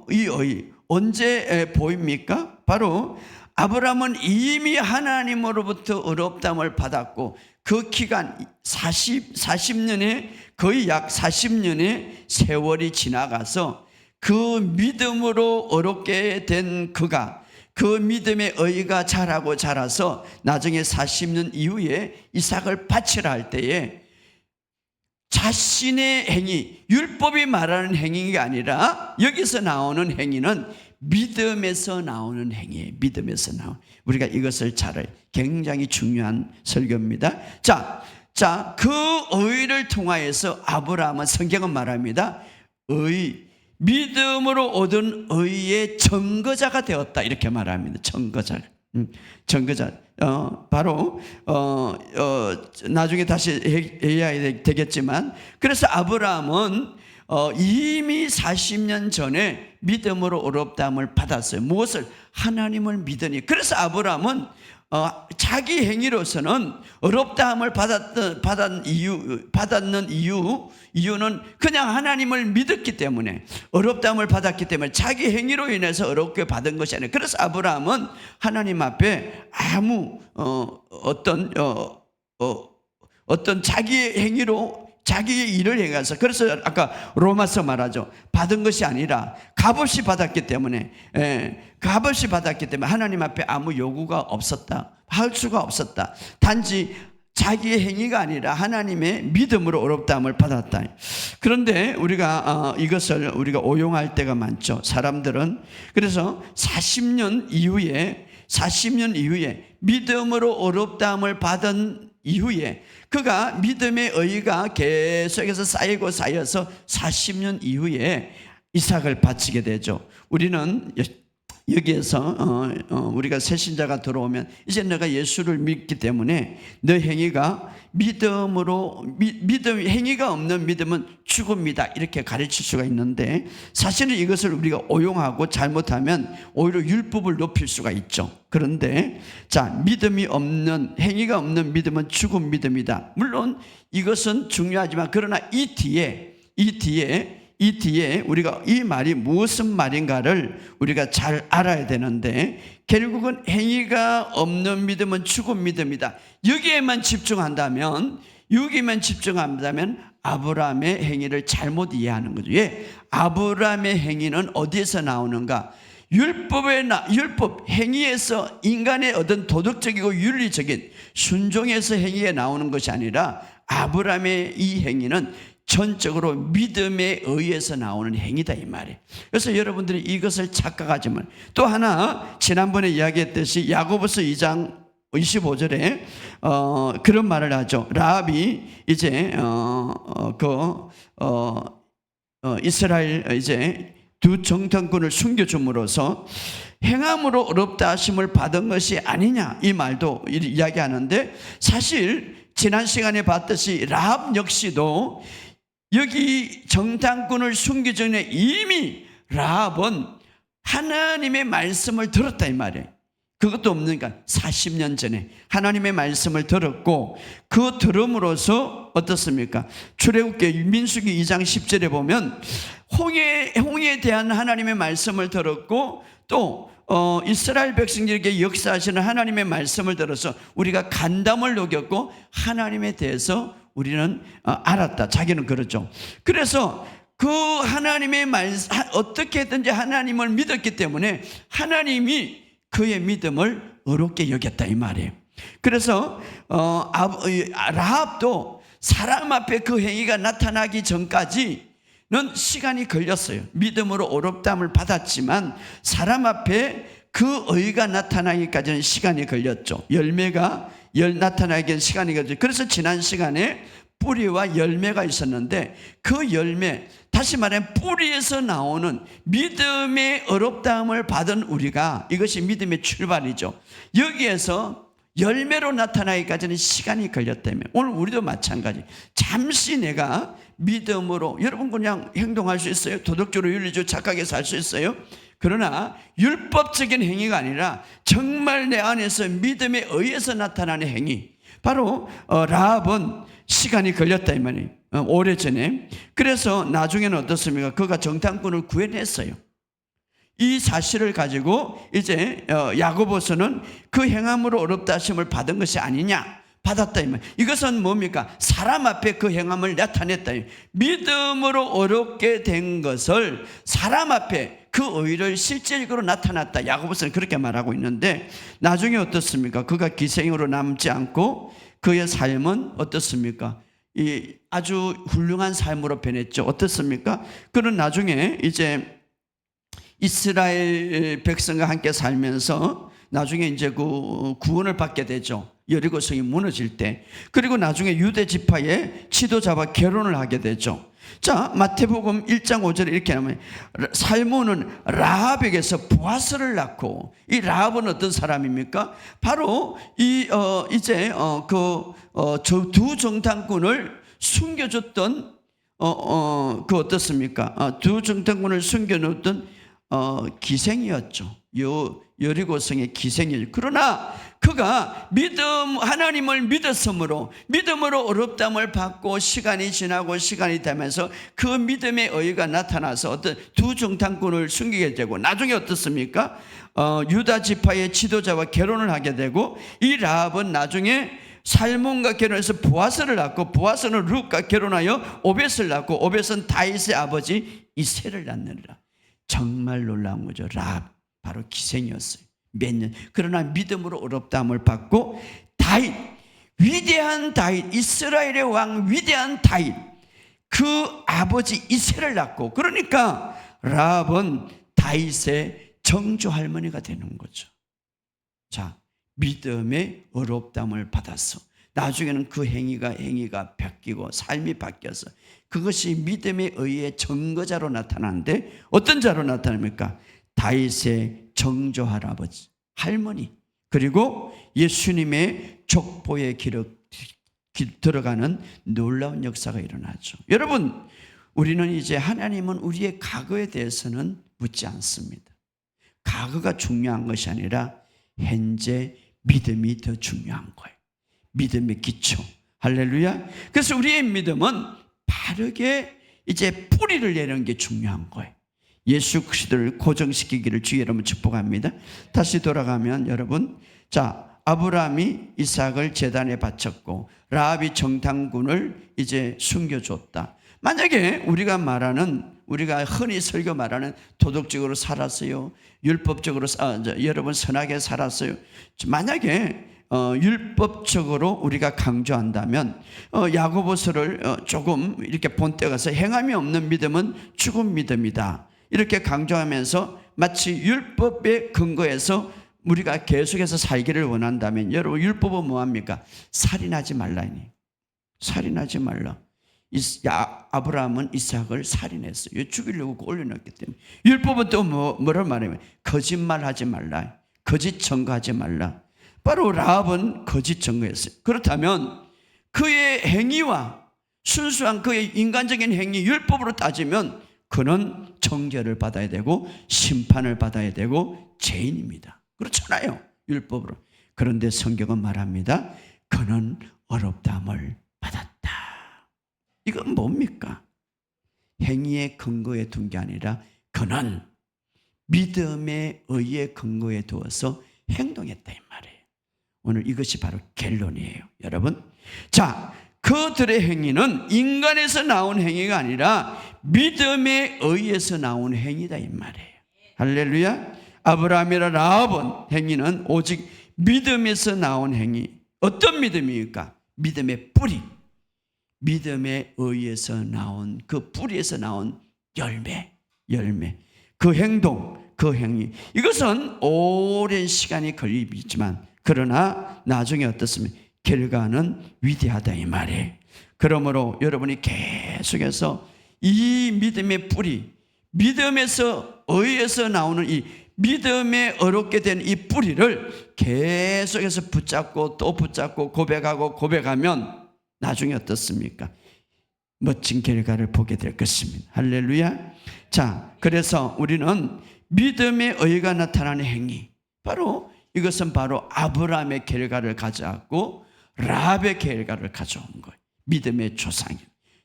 의 언제 보입니까? 바로 아브라함은 이미 하나님으로부터 어렵다함을 받았고 그 기간 40년의 거의 약 40년의 세월이 지나가서 그 믿음으로 어렵게 된 그가 그 믿음의 의가 자라서 나중에 40년 이후에 이삭을 바치라 할 때에 자신의 행위, 율법이 말하는 행위가 아니라 여기서 나오는 행위는 믿음에서 나오는 행위예요. 믿음에서 나오는. 우리가 이것을 잘 알아요. 굉장히 중요한 설교입니다. 자, 그 의를 통하여서 아브라함은 성경은 말합니다. 믿음으로 얻은 의의 증거자가 되었다 이렇게 말합니다. 증거자. 바로 나중에 다시 해야 되겠지만, 그래서 아브라함은 이미 40년 전에 믿음으로 어렵다함을 받았어요. 무엇을? 하나님을 믿으니. 그래서 아브라함은 자기 행위로서는 어렵다함을 받았는 이유는 그냥 하나님을 믿었기 때문에, 어렵다함을 받았기 때문에 자기 행위로 인해서 어렵게 받은 것이 아니에요. 그래서 아브라함은 하나님 앞에 아무 어떤 자기의 행위로 자기의 일을 행해서, 그래서 아까 로마서 말하죠. 받은 것이 아니라 값없이 받았기 때문에, 값없이 받았기 때문에 하나님 앞에 아무 요구가 없었다, 할 수가 없었다. 단지 자기의 행위가 아니라 하나님의 믿음으로 의롭다함을 받았다. 그런데 우리가 이것을 우리가 오용할 때가 많죠. 사람들은. 그래서 40년 이후에 믿음으로 의롭다함을 받은 이후에 그가 믿음의 의가 계속해서 쌓여서 40년 이후에 이삭을 바치게 되죠. 우리는 여기에서 우리가 새신자가 들어오면 이제 내가 예수를 믿기 때문에 너 행위가 행위가 없는 믿음은 죽음이다, 이렇게 가르칠 수가 있는데, 사실은 이것을 우리가 오용하고 잘못하면 오히려 율법을 높일 수가 있죠. 그런데 행위가 없는 믿음은 죽은 믿음이다. 물론 이것은 중요하지만, 그러나 이 뒤에 우리가 이 말이 무슨 말인가를 우리가 잘 알아야 되는데, 결국은 행위가 없는 믿음은 죽은 믿음이다. 여기에만 집중한다면 아브라함의 행위를 잘못 이해하는 거죠. 아브라함의 행위는 어디에서 나오는가? 율법 행위에서, 인간의 어떤 도덕적이고 윤리적인 순종에서 행위에 나오는 것이 아니라, 아브라함의 이 행위는 전적으로 믿음에 의해서 나오는 행위다, 이 말이에요. 그래서 여러분들이 이것을 착각하지 말고, 또 하나 지난번에 이야기했듯이 야고보서 2장 25절에 그런 말을 하죠. 라합이 이제 이스라엘 이제 두 정탐꾼을 숨겨줌으로써 행함으로 의롭다 하심을 받은 것이 아니냐, 이 말도 이야기하는데, 사실 지난 시간에 봤듯이 라합 역시도 여기 정탐꾼을 숨기 전에 이미 라합은 하나님의 말씀을 들었다, 이 말이에요. 그것도 없으니까 40년 전에 하나님의 말씀을 들었고, 그 들음으로써 어떻습니까? 출애굽기 민수기 2장 10절에 보면 홍해에 대한 하나님의 말씀을 들었고, 또 이스라엘 백성들에게 역사하시는 하나님의 말씀을 들어서 우리가 간담을 녹였고 하나님에 대해서 우리는 알았다. 자기는 그렇죠. 그래서 그 하나님의 어떻게든지 하나님을 믿었기 때문에 하나님이 그의 믿음을 의롭게 여겼다, 이 말이에요. 그래서 라합도 사람 앞에 그 행위가 나타나기 전까지는 시간이 걸렸어요. 믿음으로 의롭다함을 받았지만 사람 앞에 그 의가 나타나기까지는 시간이 걸렸죠. 열매가 나타나기엔 시간이 걸렸죠. 그래서 지난 시간에 뿌리와 열매가 있었는데, 그 열매, 다시 말하면 뿌리에서 나오는 믿음의 의롭다함을 받은 우리가, 이것이 믿음의 출발이죠. 여기에서 열매로 나타나기까지는 시간이 걸렸다면, 오늘 우리도 마찬가지. 잠시 내가 믿음으로, 여러분 그냥 행동할 수 있어요? 도덕적으로 윤리적으로 착하게 살 수 있어요? 그러나 율법적인 행위가 아니라 정말 내 안에서 믿음에 의해서 나타나는 행위, 바로 라합은 시간이 걸렸다, 이 말이에요. 오래전에. 그래서 나중에는 어떻습니까? 그가 정탐꾼을 구해냈어요. 이 사실을 가지고 이제 야고보서는 그 행함으로 의롭다 하심을 받은 것이 아니냐, 받았다, 이 말. 이것은 뭡니까? 사람 앞에 그 행함을 나타냈다. 믿음으로 의롭게 된 것을 사람 앞에 그 의를 실질적으로 나타났다. 야고보서는 그렇게 말하고 있는데, 나중에 어떻습니까? 그가 기생으로 남지 않고 그의 삶은 어떻습니까? 아주 훌륭한 삶으로 변했죠. 어떻습니까? 그는 나중에 이제 이스라엘 백성과 함께 살면서 나중에 이제 그 구원을 받게 되죠. 여리고성이 무너질 때. 그리고 나중에 유대 지파의 지도자와 결혼을 하게 되죠. 자, 마태복음 1장 5절에 이렇게 나오면, 살몬은 라합에게서 보아스를 낳고, 이 라합은 어떤 사람입니까? 바로 저 두 정탐꾼을 숨겨줬던 어떻습니까? 두 정탐꾼을 숨겨놓던 기생이었죠. 여리고성의 기생이었죠. 그러나 그가 하나님을 믿었으므로 믿음으로 의롭다함을 받고 시간이 지나고 시간이 되면서 그 믿음의 의가 나타나서 어떤 두 정탐꾼을 숨기게 되고, 나중에 어떻습니까? 유다 지파의 지도자와 결혼을 하게 되고, 이 라합은 나중에 살몬과 결혼해서 보아스를 낳고 보아스는 룻과 결혼하여 오벳을 낳고 오벳은 다윗의 아버지 이새를 낳느니라. 정말 놀라운 거죠. 라합 바로 기생이었어요. 몇 년. 그러나 믿음으로 어렵다함을 받고 다윗, 위대한 다윗, 이스라엘의 왕 위대한 다윗, 그 아버지 이새를 낳고, 그러니까 라합은 다윗의 정조 할머니가 되는 거죠. 자, 믿음의 어렵담을 받았어. 나중에는 그 행위가 바뀌고 삶이 바뀌어서 그것이 믿음의 의의 증거자로 나타나는데, 어떤 자로 나타납니까? 다윗의 정조 할아버지, 할머니, 그리고 예수님의 족보에 들어가는 놀라운 역사가 일어나죠. 여러분, 우리는 이제 하나님은 우리의 과거에 대해서는 묻지 않습니다. 과거가 중요한 것이 아니라 현재 믿음이 더 중요한 거예요. 믿음의 기초. 할렐루야. 그래서 우리의 믿음은 바르게 이제 뿌리를 내는 게 중요한 거예요. 예수 그리스도를 고정시키기를 주의 이름으로 축복합니다. 다시 돌아가면 여러분, 자, 아브라함이 이삭을 제단에 바쳤고 라합이 정탐꾼을 이제 숨겨줬다. 만약에 우리가 흔히 설교 말하는 도덕적으로 살았어요, 율법적으로 여러분 선하게 살았어요, 만약에 율법적으로 우리가 강조한다면 야고보서를 조금 이렇게 본떠가서 행함이 없는 믿음은 죽은 믿음이다 이렇게 강조하면서 마치 율법의 근거에서 우리가 계속해서 살기를 원한다면, 여러분 율법은 뭐합니까? 살인하지 말라니. 살인하지 말라. 아브라함은 이삭을 살인했어요. 죽이려고 올려놨기 때문에. 율법은 또 뭐라고 말하면 거짓말하지 말라, 거짓 증거하지 말라. 바로 라합은 거짓 증거했어요. 그렇다면 그의 행위와 순수한 그의 인간적인 행위, 율법으로 따지면 그는 정죄를 받아야 되고 심판을 받아야 되고 죄인입니다. 그렇잖아요, 율법으로. 그런데 성경은 말합니다. 그는 어렵다함을 받았다. 이건 뭡니까? 행위의 근거에 둔 게 아니라 그는 믿음의 의의 근거에 두어서 행동했다 이 말이에요. 오늘 이것이 바로 결론이에요, 여러분. 자, 그들의 행위는 인간에서 나온 행위가 아니라 믿음에 의해서 나온 행위다 이 말이에요. 할렐루야. 아브라함이나 라합은 행위는 오직 믿음에서 나온 행위. 어떤 믿음입니까? 믿음의 뿌리, 믿음에 의해서 나온 그 뿌리에서 나온 열매, 그 행동, 그 행위, 이것은 오랜 시간이 걸리지만 그러나 나중에 어떻습니까? 결과는 위대하다 이 말이에요. 그러므로 여러분이 계속해서 이 믿음의 뿌리, 믿음에서 의해서 나오는 이 믿음에 어렵게 된 이 뿌리를 계속해서 붙잡고 또 붙잡고 고백하면 나중에 어떻습니까? 멋진 결과를 보게 될 것입니다. 할렐루야. 자, 그래서 우리는 믿음의 의가 나타나는 행위, 바로 이것은 바로 아브라함의 결과를 가져왔고 라합의 결과를 가져온 거예요. 믿음의 조상이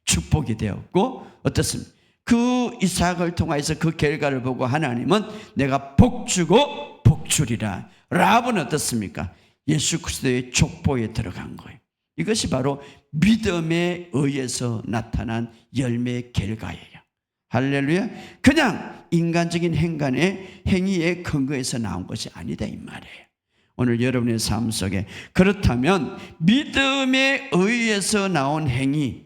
축복이 되었고 어떻습니까? 그 이삭을 통해서 그 결과를 보고 하나님은 내가 복주고 복주리라. 라합은 어떻습니까? 예수 그리스도의 족보에 들어간 거예요. 이것이 바로 믿음에 의해서 나타난 열매의 결과예요. 할렐루야. 그냥 인간적인 행위의 근거에서 나온 것이 아니다 이 말이에요. 오늘 여러분의 삶 속에 그렇다면 믿음에 의해서 나온 행위,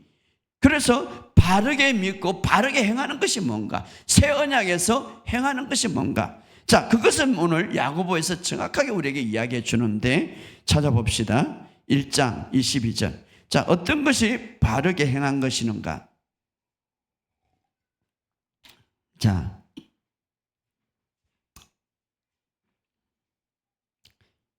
그래서 바르게 믿고 바르게 행하는 것이 뭔가, 새 언약에서 행하는 것이 뭔가. 자, 그것은 오늘 야고보에서 정확하게 우리에게 이야기해 주는데 찾아봅시다. 1장 22절. 자, 어떤 것이 바르게 행한 것이는가? 자,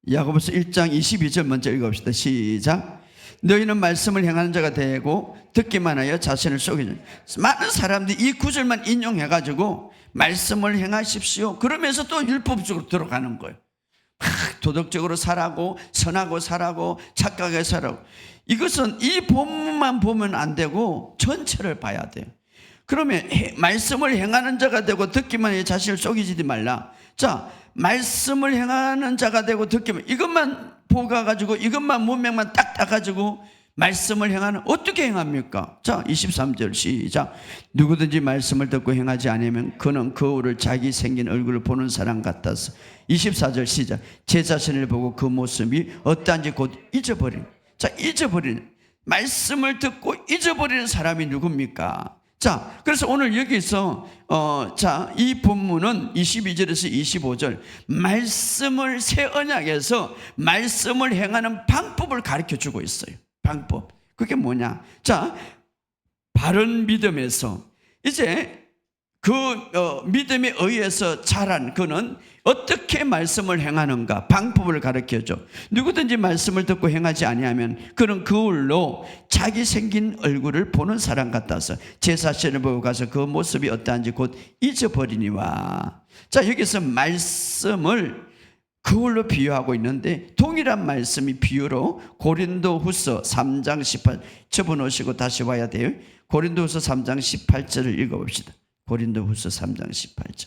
야고보서 1장 22절 먼저 읽어봅시다. 시작. 너희는 말씀을 행하는 자가 되고 듣기만 하여 자신을 속이는. 많은 사람들이 이 구절만 인용해가지고 말씀을 행하십시오 그러면서 또 율법적으로 들어가는 거예요. 도덕적으로 살라고, 선하고 살라고, 착하게 살라고. 이것은 이 본문만 보면 안 되고 전체를 봐야 돼요. 그러면 말씀을 행하는 자가 되고 듣기만 해 자신을 속이지 말라. 자, 말씀을 행하는 자가 되고 듣기만, 이것만 보고 가지고 이것만 문맥만 딱 따가지고 말씀을 행하는, 어떻게 행합니까? 자, 23절 시작. 누구든지 말씀을 듣고 행하지 않으면 그는 거울을 자기 생긴 얼굴을 보는 사람 같아서. 24절 시작. 제 자신을 보고 그 모습이 어떠한지 곧 잊어버린. 자, 잊어버리는, 말씀을 듣고 잊어버리는 사람이 누굽니까? 자, 그래서 오늘 여기서 자, 이 본문은 22절에서 25절 말씀을, 새 언약에서 말씀을 행하는 방법을 가르쳐 주고 있어요. 방법. 그게 뭐냐? 자, 바른 믿음에서 이제 그 믿음에 의해서 자란 그는 어떻게 말씀을 행하는가 방법을 가르쳐줘. 누구든지 말씀을 듣고 행하지 아니하면 그는 거울로 자기 생긴 얼굴을 보는 사람 같아서 제 자신을 보고 가서 그 모습이 어떠한지 곧 잊어버리니와. 자, 여기서 말씀을 그걸로 비유하고 있는데 동일한 말씀이 비유로 고린도후서 3장 18, 접어놓으시고 다시 와야 돼요. 고린도후서 3장 18절을 읽어봅시다. 고린도후서 3장 18절.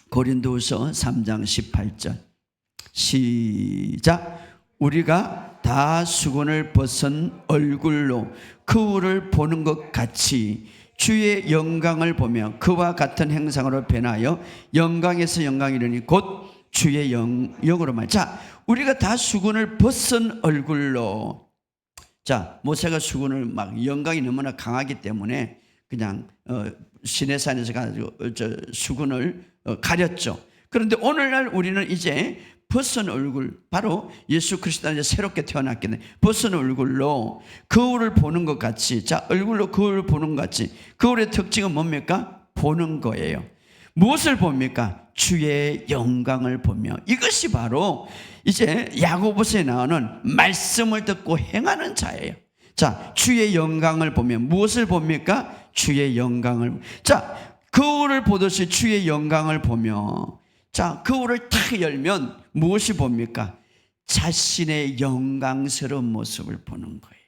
고린도후서 3장 18절 시작. 우리가 다 수건을 벗은 얼굴로 거울을 보는 것 같이 주의 영광을 보며 그와 같은 행상으로 변하여 영광에서 영광이르니 곧 주의 영으로 말. 자, 우리가 다 수건을 벗은 얼굴로. 자, 모세가 수건을 막 영광이 너무나 강하기 때문에 그냥 시내산에서 가지고 수건을 가렸죠. 그런데 오늘날 우리는 이제 벗은 얼굴, 바로 예수 그리스도가 이제 새롭게 태어났기 때문에 벗은 얼굴로 거울을 보는 것 같이. 자, 얼굴로 거울을 보는 것 같이. 거울의 특징은 뭡니까? 보는 거예요. 무엇을 봅니까? 주의 영광을 보며. 이것이 바로 이제 야고보서에 나오는 말씀을 듣고 행하는 자예요. 자, 주의 영광을 보며 무엇을 봅니까? 주의 영광을. 자, 거울을 보듯이 주의 영광을 보며. 자, 거울을 탁 열면 무엇이 봅니까? 자신의 영광스러운 모습을 보는 거예요.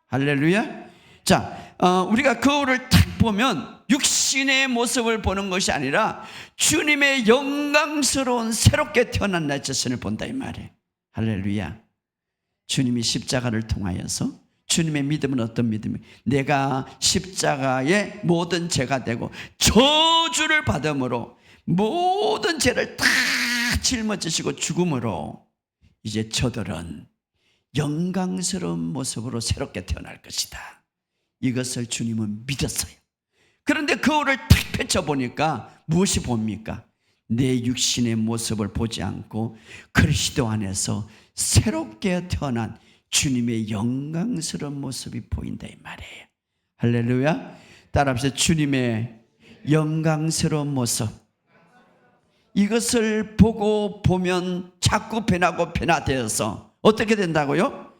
할렐루야. 자, 우리가 거울을 탁 보면 육신의 모습을 보는 것이 아니라 주님의 영광스러운 새롭게 태어난 나 자신을 본다 이 말이에요. 할렐루야. 주님이 십자가를 통하여서, 주님의 믿음은 어떤 믿음이에요? 내가 십자가의 모든 죄가 되고 저주를 받음으로 모든 죄를 다 짊어지시고 죽음으로 이제 저들은 영광스러운 모습으로 새롭게 태어날 것이다. 이것을 주님은 믿었어요. 그런데 거울을 탁 펼쳐보니까 무엇이 봅니까? 내 육신의 모습을 보지 않고 그리스도 안에서 새롭게 태어난 주님의 영광스러운 모습이 보인다 이 말이에요. 할렐루야. 따라합시다. 주님의 영광스러운 모습. 이것을 보고 보면 자꾸 변하고 변화되어서 어떻게 된다고요?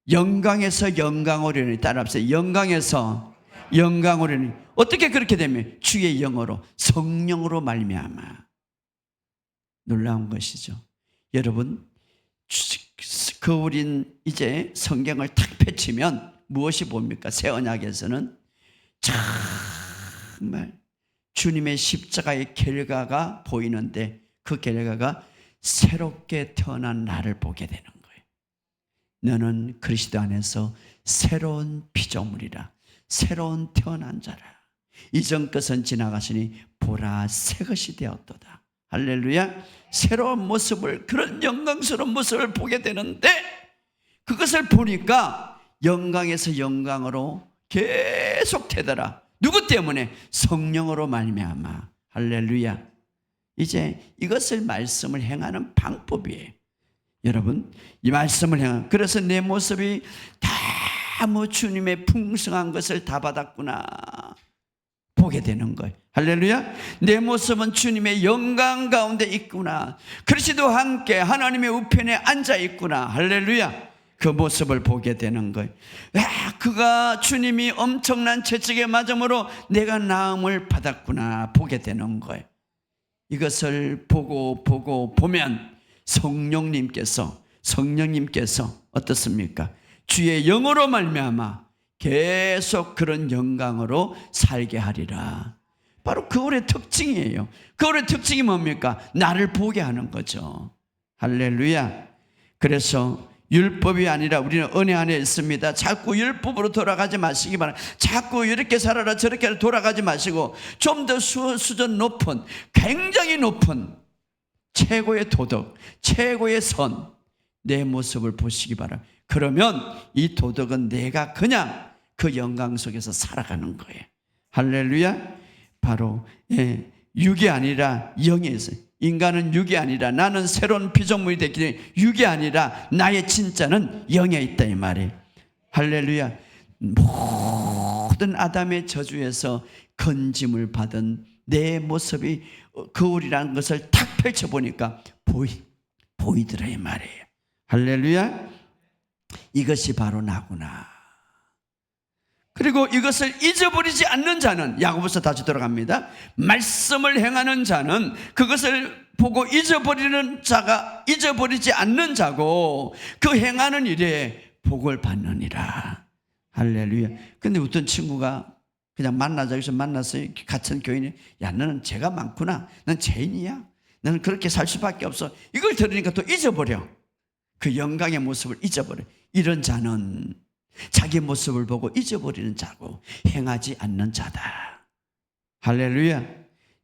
영광에서 영광으로 이르니. 따라합시다. 영광에서 영광으로 이르니. 어떻게 그렇게 되면? 주의 영으로, 성령으로 말미암아. 놀라운 것이죠. 여러분, 거울인 이제 성경을 탁 펼치면 무엇이 봅니까? 새 언약에서는 정말 주님의 십자가의 결과가 보이는데 그 결과가 새롭게 태어난 나를 보게 되는 거예요. 너는 그리스도 안에서 새로운 피조물이라, 새로운 태어난 자라. 이전 것은 지나가시니 보라 새 것이 되었도다. 할렐루야. 새로운 모습을, 그런 영광스러운 모습을 보게 되는데 그것을 보니까 영광에서 영광으로 계속 되더라. 누구 때문에? 성령으로 말미암아. 할렐루야. 이제 이것을 말씀을 행하는 방법이에요. 여러분, 이 말씀을 행하는, 그래서 내 모습이 다 뭐 주님의 풍성한 것을 다 받았구나 보게 되는 거예요. 할렐루야. 내 모습은 주님의 영광 가운데 있구나. 그리스도와 함께 하나님의 우편에 앉아 있구나. 할렐루야. 그 모습을 보게 되는 거예요. 그가 주님이 엄청난 채찍에 맞음으로 내가 나음을 받았구나 보게 되는 거예요. 이것을 보면 성령님께서 어떻습니까? 주의 영으로 말미암아 계속 그런 영광으로 살게 하리라. 바로 거울의 특징이에요. 거울의 특징이 뭡니까? 나를 보게 하는 거죠. 할렐루야. 그래서 율법이 아니라 우리는 은혜 안에 있습니다. 자꾸 율법으로 돌아가지 마시기 바랍니다. 자꾸 이렇게 살아라 저렇게 돌아가지 마시고 좀 더 수준 높은, 굉장히 높은 최고의 도덕, 최고의 선, 내 모습을 보시기 바랍니다. 그러면 이 도덕은 내가 그냥 그 영광 속에서 살아가는 거예요. 할렐루야. 바로 육이 아니라 영이 있어요. 인간은 육이 아니라, 나는 새로운 피조물이 됐기 때문에 육이 아니라 나의 진짜는 영에 있다 이 말이에요. 할렐루야. 모든 아담의 저주에서 건짐을 받은 내 모습이 거울이라는 것을 탁 펼쳐보니까 보이더라 이 말이에요. 할렐루야. 이것이 바로 나구나. 그리고 이것을 잊어버리지 않는 자는, 야고보서 다시 돌아갑니다. 말씀을 행하는 자는 그것을 보고 잊어버리는 자가 잊어버리지 않는 자고 그 행하는 일에 복을 받느니라. 할렐루야. 근데 어떤 친구가 그냥 만나자 해서 만났어요. 같은 교인이, 야 너는 죄가 많구나, 넌 죄인이야, 너는 그렇게 살 수밖에 없어. 이걸 들으니까 또 잊어버려. 그 영광의 모습을 잊어버려. 이런 자는 자기 모습을 보고 잊어버리는 자고 행하지 않는 자다. 할렐루야.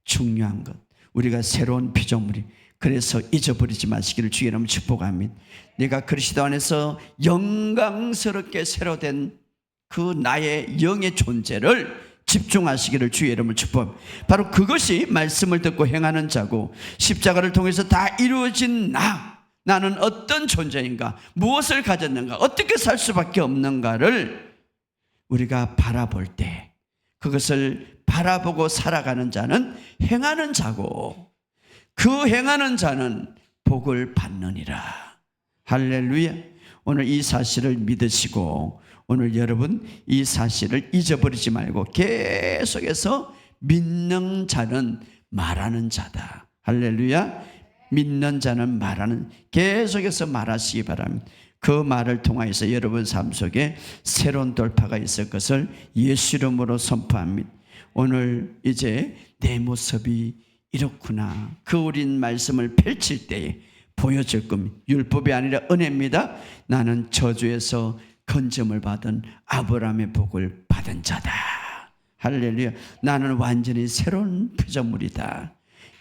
중요한 것, 우리가 새로운 피조물이, 그래서 잊어버리지 마시기를 주의 이름으로 축복합니다. 내가 그리스도 안에서 영광스럽게 새로 된 그 나의 영의 존재를 집중하시기를 주의 이름으로 축복합니다. 바로 그것이 말씀을 듣고 행하는 자고, 십자가를 통해서 다 이루어진 나는 어떤 존재인가, 무엇을 가졌는가, 어떻게 살 수밖에 없는가를 우리가 바라볼 때, 그것을 바라보고 살아가는 자는 행하는 자고, 그 행하는 자는 복을 받느니라. 할렐루야. 오늘 이 사실을 믿으시고, 오늘 여러분 이 사실을 잊어버리지 말고 계속해서 믿는 자는 말하는 자다. 할렐루야. 믿는 자는 말하는, 계속해서 말하시기 바랍니다. 그 말을 통하여서 여러분 삶 속에 새로운 돌파가 있을 것을 예수 이름으로 선포합니다. 오늘 이제 내 모습이 이렇구나, 그 어린 말씀을 펼칠 때에 보여질 겁니다. 율법이 아니라 은혜입니다. 나는 저주에서 건짐을 받은 아브라함의 복을 받은 자다. 할렐루야. 나는 완전히 새로운 피조물이다.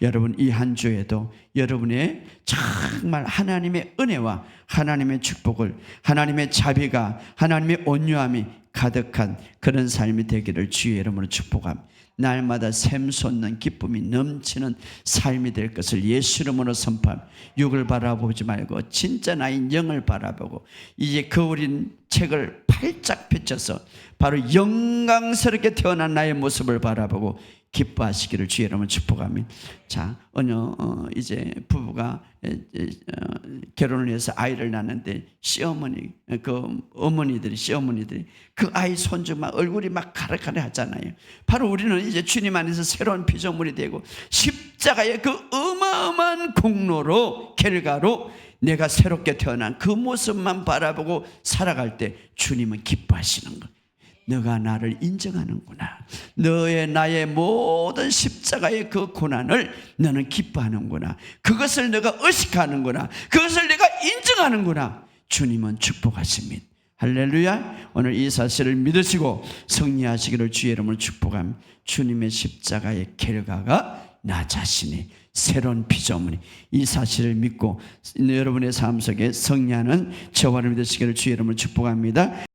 여러분 이 한 주에도 여러분의 정말 하나님의 은혜와 하나님의 축복을, 하나님의 자비가, 하나님의 온유함이 가득한 그런 삶이 되기를 주의 이름으로 축복합니다. 날마다 샘솟는 기쁨이 넘치는 삶이 될 것을 예수 이름으로 선포합니다. 육을 바라보지 말고 진짜 나의 영을 바라보고, 이제 거울인 책을 활짝 펼쳐서 바로 영광스럽게 태어난 나의 모습을 바라보고 기뻐하시기를 주의 이름으로 축복합니다. 자, 이제 부부가 결혼을 해서 아이를 낳는데 시어머니, 시어머니들이 그 아이 손주 막 얼굴이 막 가래가래 하잖아요. 바로 우리는 이제 주님 안에서 새로운 피조물이 되고 십자가의 그 어마어마한 공로로, 결과로 내가 새롭게 태어난 그 모습만 바라보고 살아갈 때 주님은 기뻐하시는 거예요. 너가 나를 인정하는구나. 나의 모든 십자가의 그 고난을 너는 기뻐하는구나. 그것을 내가 의식하는구나. 그것을 내가 인정하는구나. 주님은 축복하십니다. 할렐루야. 오늘 이 사실을 믿으시고 승리하시기를 주의 이름으로 축복합니다. 주님의 십자가의 결과가 나 자신이 새로운 피조물이, 이 사실을 믿고 여러분의 삶 속에 승리하는 저와 믿으시기를 주의 이름으로 축복합니다.